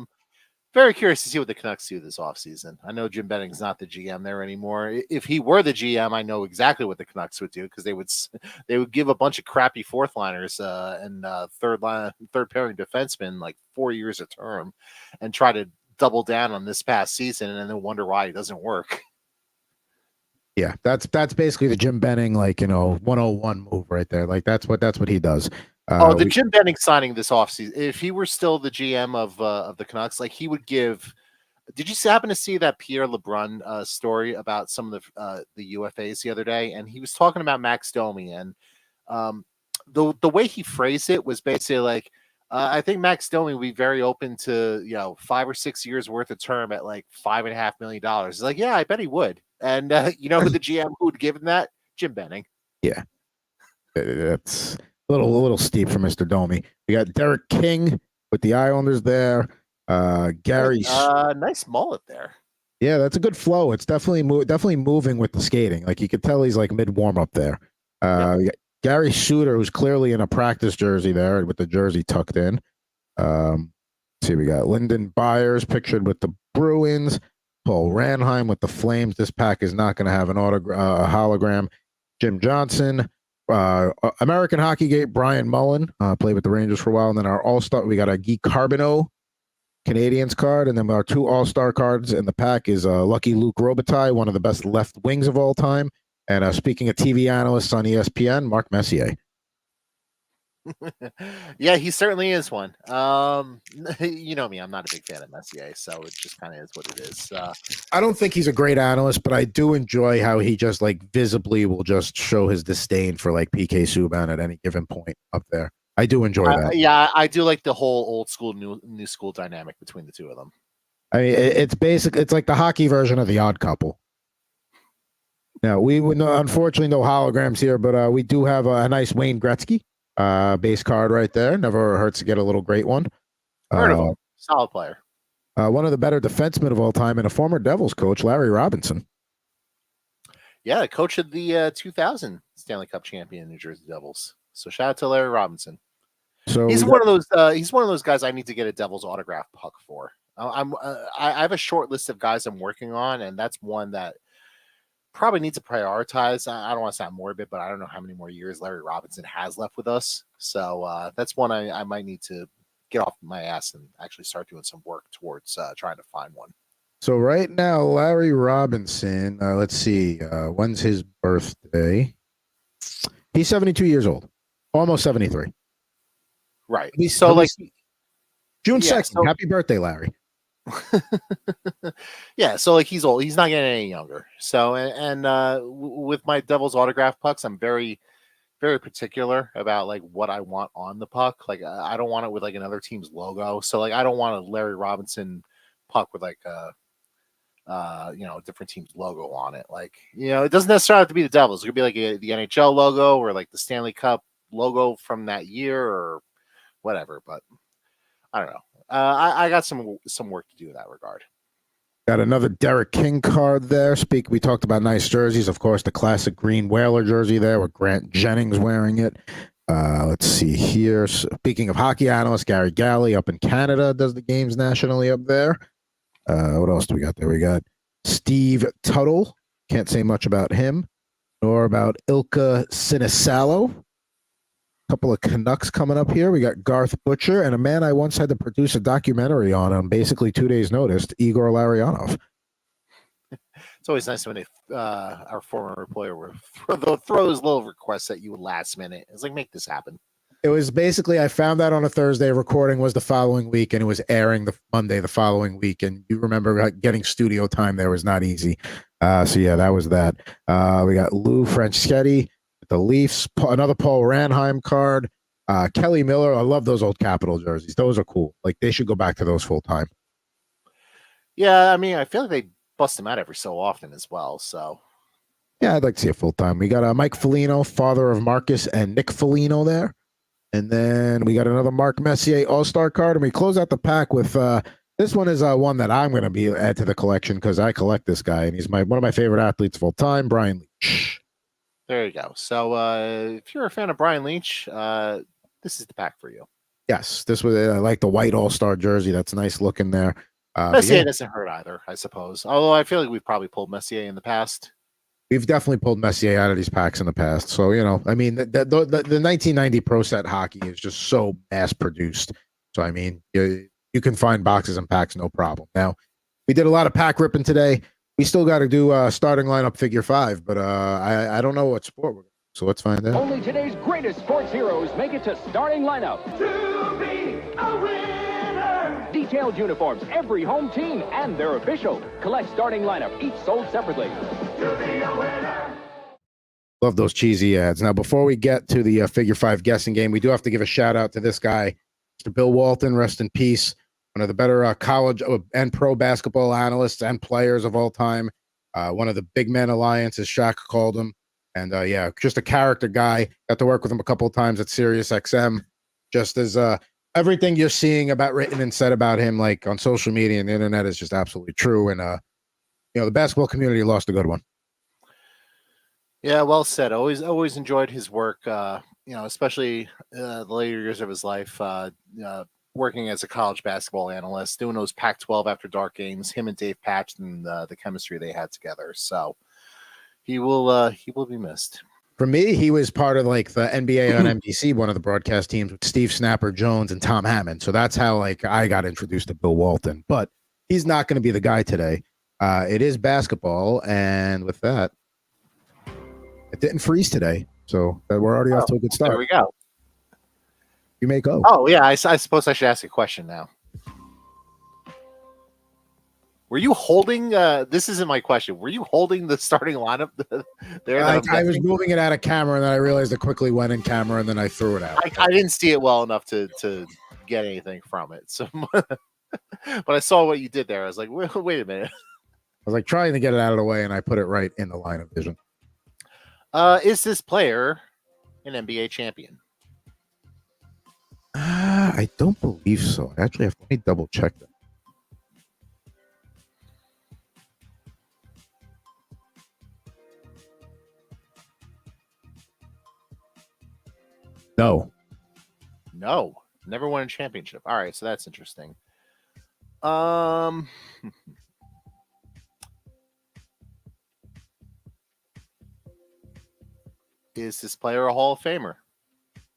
Very curious to see what the Canucks do this offseason. I know Jim Benning's not the GM there anymore. If he were the GM, I know exactly what the Canucks would do because they would give a bunch of crappy fourth liners and third pairing defensemen like 4 years a term and try to double down on this past season and then wonder why it doesn't work. Yeah, that's basically the Jim Benning 101 move right there. Like that's what he does. Jim Benning signing this offseason. If he were still the GM of the Canucks, like he would give. Did you happen to see that Pierre LeBrun story about some of the UFAs the other day? And he was talking about Max Domi, and the way he phrased it was basically like, I think Max Domi would be very open to 5 or 6 years worth of term at like $5.5 million. He's like, yeah, I bet he would. And who the GM who would give him that? Jim Benning. Yeah, that's a little steep for Mr. Domi. We got Derek King with the Islanders there. Gary, nice mullet there. Yeah, that's a good flow. It's definitely moving with the skating. Like you could tell he's like mid warm up there. We got Gary Suter, who's clearly in a practice jersey there with the jersey tucked in. See, we got Lyndon Byers pictured with the Bruins. Paul Ranheim with the Flames. This pack is not going to have an hologram. Jim Johnson, American Hockey Gate, Brian Mullen, played with the Rangers for a while. And then our All-Star, we got a Guy Carbonneau Canadians card. And then our 2 All-Star cards in the pack is Lucky Luke Robitaille, one of the best left wings of all time. And speaking of TV analysts on ESPN, Mark Messier. Yeah, he certainly is one. You know me, I'm not a big fan of Messier, so it just kind of is what it is. I don't think he's a great analyst, but I do enjoy how he just like visibly will just show his disdain for like PK Subban at any given point up there. I do enjoy that. Yeah, I do like the whole old school, new school dynamic between the two of them. I mean, it's like the hockey version of the Odd Couple. Now, we would unfortunately no holograms here, but we do have a nice Wayne Gretzky base card right there. Never hurts to get a little great one. Heard of him. Solid player. One of the better defensemen of all time and a former Devils coach, Larry Robinson. Yeah, coach of the 2000 Stanley Cup champion New Jersey Devils. So shout out to Larry Robinson. So He's one of those. He's one of those guys I need to get a Devils autograph puck for. I have a short list of guys I'm working on, and that's one that probably needs to prioritize. I don't want to sound morbid, but I don't know how many more years Larry Robinson has left with us. So that's one I might need to get off my ass and actually start doing some work towards trying to find one. So right now, Larry Robinson, let's see, when's his birthday? He's 72 years old, almost 73. Right. So like June 2nd. Happy birthday, Larry. Yeah. So like he's old. He's not getting any younger. So and with my Devils autograph pucks, I'm very, very particular about like what I want on the puck. Like I don't want it with like another team's logo. So like I don't want a Larry Robinson puck with like a different team's logo on it. Like, it doesn't necessarily have to be the Devils. It could be like the NHL logo or like the Stanley Cup logo from that year or whatever. But I don't know. I got some work to do in that regard. Got another Derek King card there. We talked about nice jerseys. Of course, the classic green Whaler jersey there with Grant Jennings wearing it. Let's see here. Speaking of hockey analyst, Gary Galley up in Canada does the games nationally up there. What else do we got there? We got Steve Tuttle. Can't say much about him, nor about Ilka Sinisalo. A couple of Canucks coming up here. We got Garth Butcher and a man I once had to produce a documentary on basically 2 days' notice, Igor Larionov. It's always nice when our former employer will throw those little requests at you last minute. It's like, make this happen. It was basically, I found that on a Thursday, recording was the following week, and it was airing the Monday the following week. And you remember getting studio time there was not easy. So yeah, that was that. We got Lou Franchetti, the Leafs, another Paul Ranheim card. Kelly Miller, I love those old Capital jerseys. Those are cool. Like they should go back to those full time. Yeah, I mean, I feel like they bust them out every so often as well. So yeah, I'd like to see it full time. We got Mike Foligno, father of Marcus and Nick Foligno there. And then we got another Mark Messier All-Star card. And we close out the pack with this one is one that I'm going to add to the collection because I collect this guy. And he's one of my favorite athletes of all time, Brian Leach. There you go. So if you're a fan of Brian Leach, this is the pack for you. Yes, this was I like the white All-Star jersey. That's nice looking there. Messier doesn't hurt either, I suppose. Although I feel like we've probably pulled Messier in the past. We've definitely pulled Messier out of these packs in the past. So, I mean, the 1990 Pro Set hockey is just so mass produced. So, I mean, you can find boxes and packs, no problem. Now, we did a lot of pack ripping today. We still got to do starting lineup figure 5, but I don't know what sport we're going to do. So let's find out. Only today's greatest sports heroes make it to starting lineup. To be a winner. Detailed uniforms, every home team, and they're official. Collect starting lineup, each sold separately. To be a winner. Love those cheesy ads. Now, before we get to the figure 5 guessing game, we do have to give a shout out to this guy, Mr. Bill Walton, rest in peace. One of the better college and pro basketball analysts and players of all time. One of the big men alliance, as Shaq called him. And yeah, just a character guy. Got to work with him a couple of times at Sirius XM. Just as everything you're seeing about written and said about him, like on social media and the internet, is just absolutely true. And the basketball community lost a good one. Yeah, well said. Always enjoyed his work. Especially the later years of his life. Working as a college basketball analyst, doing those Pac-12 after dark games. Him and Dave Patch and the chemistry they had together. So he will be missed. For me, he was part of like the NBA on NBC, one of the broadcast teams with Steve Snapper Jones and Tom Hammond. So that's how I got introduced to Bill Walton. But he's not going to be the guy today. It is basketball, and with that, it didn't freeze today, so we're already off to a good start. There we go. You may go. Oh yeah, I suppose I should ask a question now. Were you holding? This isn't my question. Were you holding the starting lineup there? I was moving it out of camera, and then I realized it quickly went in camera, and then I threw it out. I didn't see it well enough to get anything from it. So, but I saw what you did there. I was like, wait a minute. I was like trying to get it out of the way, and I put it right in the line of vision. Is this player an NBA champion? I don't believe so. Actually, let me double check that. No. No, never won a championship. All right, so that's interesting. Is this player a Hall of Famer?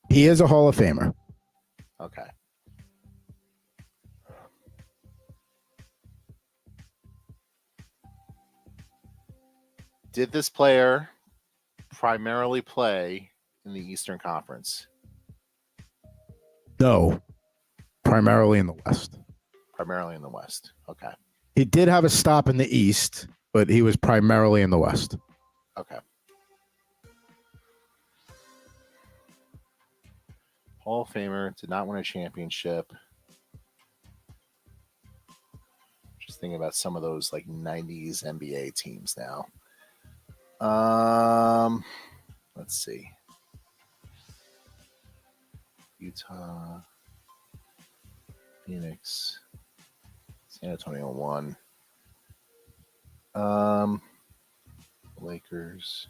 He is a Hall of Famer. Okay. Did this player primarily play in the Eastern Conference? No. Primarily in the West. Primarily in the West. Okay. He did have a stop in the East, but he was primarily in the West. Okay. Hall of Famer, did not win a championship. Just thinking about some of those like 90s NBA teams now. Let's see. Utah, Phoenix, San Antonio won. Lakers.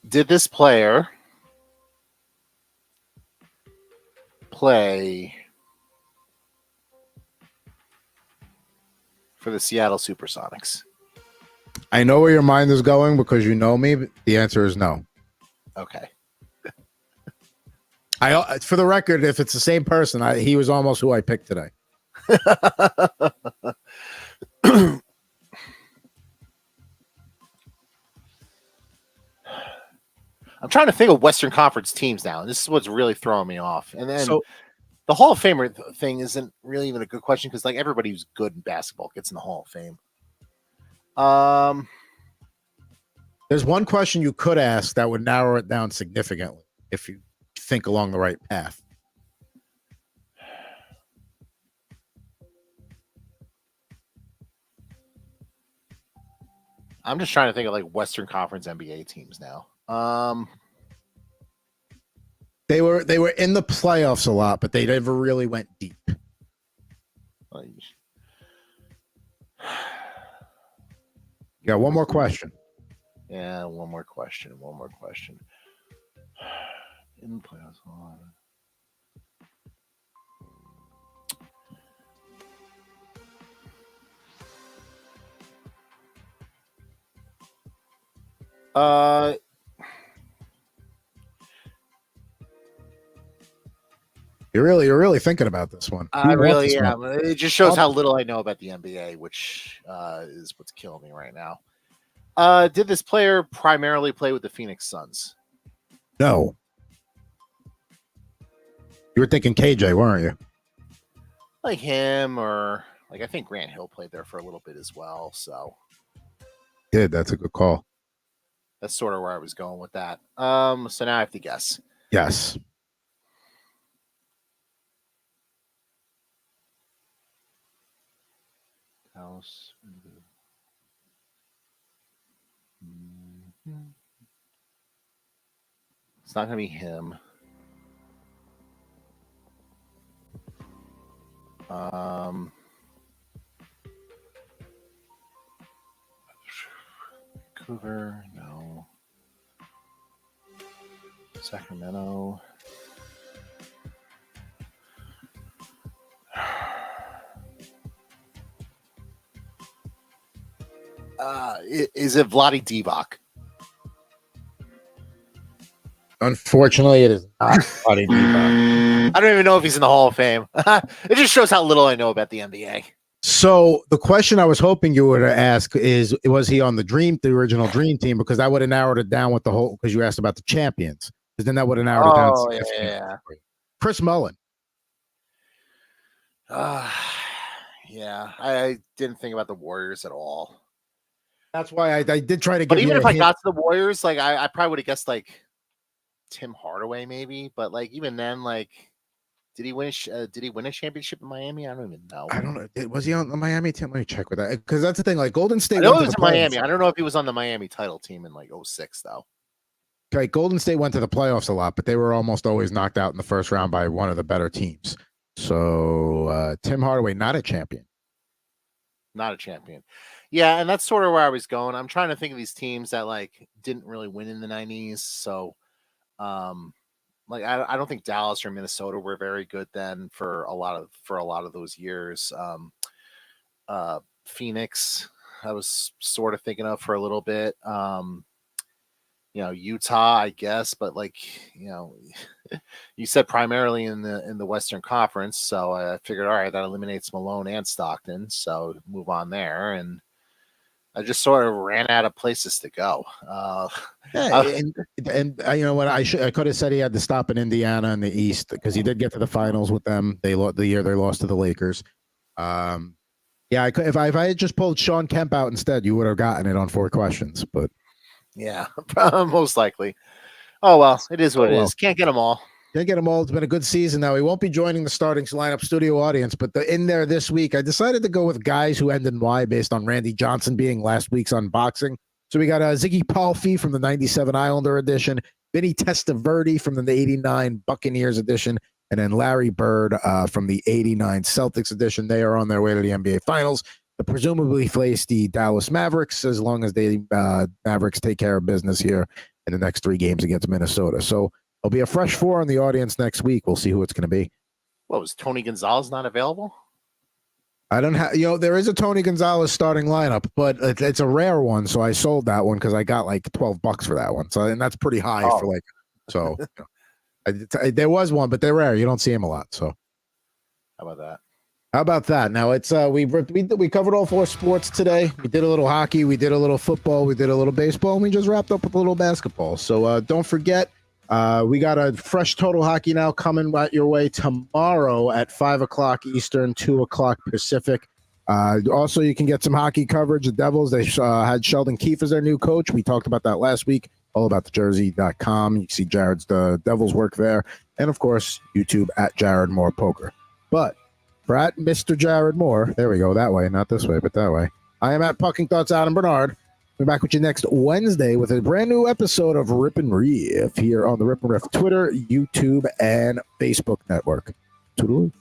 Did this player play for the Seattle Supersonics? I know where your mind is going because you know me, but the answer is no. Okay. For the record, if it's the same person, he was almost who I picked today. I'm trying to think of Western Conference teams now, and this is what's really throwing me off. And then the Hall of Famer thing isn't really even a good question because like everybody who's good in basketball gets in the Hall of Fame. There's one question you could ask that would narrow it down significantly if you think along the right path. I'm just trying to think of like Western Conference NBA teams now. They were in the playoffs a lot, but they never really went deep. Yeah, one more question. Yeah, one more question. In the playoffs. You're really thinking about this one. I really am. It just shows how little I know about the NBA, which is what's killing me right now. Did this player primarily play with the Phoenix Suns? No. You were thinking KJ, weren't you? Like him, or like I think Grant Hill played there for a little bit as well. So Did that's a good call. That's sort of where I was going with that. So now I have to guess. Yes. House. It's not going to be him. Vancouver, no. Sacramento. Is it Vlade Divac? Unfortunately, it is not Vlade Divac. I don't even know if he's in the Hall of Fame. It just shows how little I know about the NBA. So the question I was hoping you would ask is, was he on the original Dream Team? Because that would have narrowed it down with the whole, because you asked about the champions. Because then that would have narrowed it down. Oh, yeah. Chris Mullin. Yeah, I didn't think about the Warriors at all. That's why I did try to get. But even if I got to the Warriors, like I probably would have guessed like Tim Hardaway maybe. But like even then, like did he win a championship in Miami? I don't even know. I don't know. Was he on the Miami team? Let me check with that, because that's the thing. Like Golden State. I know he was in Miami. I don't know if he was on the Miami title team in like 06 though. Okay, Golden State went to the playoffs a lot, but they were almost always knocked out in the first round by one of the better teams. So Tim Hardaway, not a champion. not a champion. Yeah, and that's sort of where I was going. I'm trying to think of these teams that like didn't really win in the 90s. So like I don't think Dallas or Minnesota were very good then for a lot of those years. Phoenix, I was sort of thinking of for a little bit. Utah, I guess, but like, you said primarily in the Western Conference, so I figured, all right, that eliminates Malone and Stockton, so move on there, and I just sort of ran out of places to go. What I could have said he had to stop in Indiana in the East because he did get to the finals with them. They lost the year they lost to the Lakers. I could if I had just pulled Sean Kemp out instead, you would have gotten it on 4 questions, but. Yeah, most likely. Oh, well, it is what it is. Can't get them all. Can't get them all. It's been a good season now. He won't be joining the starting lineup studio audience, but in there this week, I decided to go with guys who end in Y based on Randy Johnson being last week's unboxing. So we got Ziggy Palfy from the 97 Islander edition, Vinny Testaverde from the 89 Buccaneers edition, and then Larry Bird from the 89 Celtics edition. They are on their way to the NBA Finals. Presumably face the Dallas Mavericks as long as they Mavericks take care of business here in the next 3 games against Minnesota. So it'll be a fresh 4 on the audience next week. We'll see who it's going to be. What, was Tony Gonzalez not available? I don't have, there is a Tony Gonzalez starting lineup, but it's a rare one. So I sold that one because I got like $12 for that one. So, and that's pretty high for like, so there was one, but they're rare. You don't see them a lot. So how about that? Now it's we covered all 4 sports today. We did a little hockey, we did a little football, we did a little baseball, and we just wrapped up with a little basketball. So don't forget, we got a fresh Total Hockey now coming right your way tomorrow at 5:00 Eastern, 2:00 Pacific. Also, you can get some hockey coverage. The Devils, they had Sheldon Keefe as their new coach. We talked about that last week. All about thejersey.com. You can see Jared's the Devils work there, and of course, YouTube at Jared Moore Poker. But at Mr. Jared Moore, there we go, that way, not this way, but that way. I am at Pucking Thoughts Adam Bernard. We're back with you next Wednesday with a brand new episode of Rip N Riff here on the Rip N Riff Twitter, YouTube, and Facebook network. Toodaloo.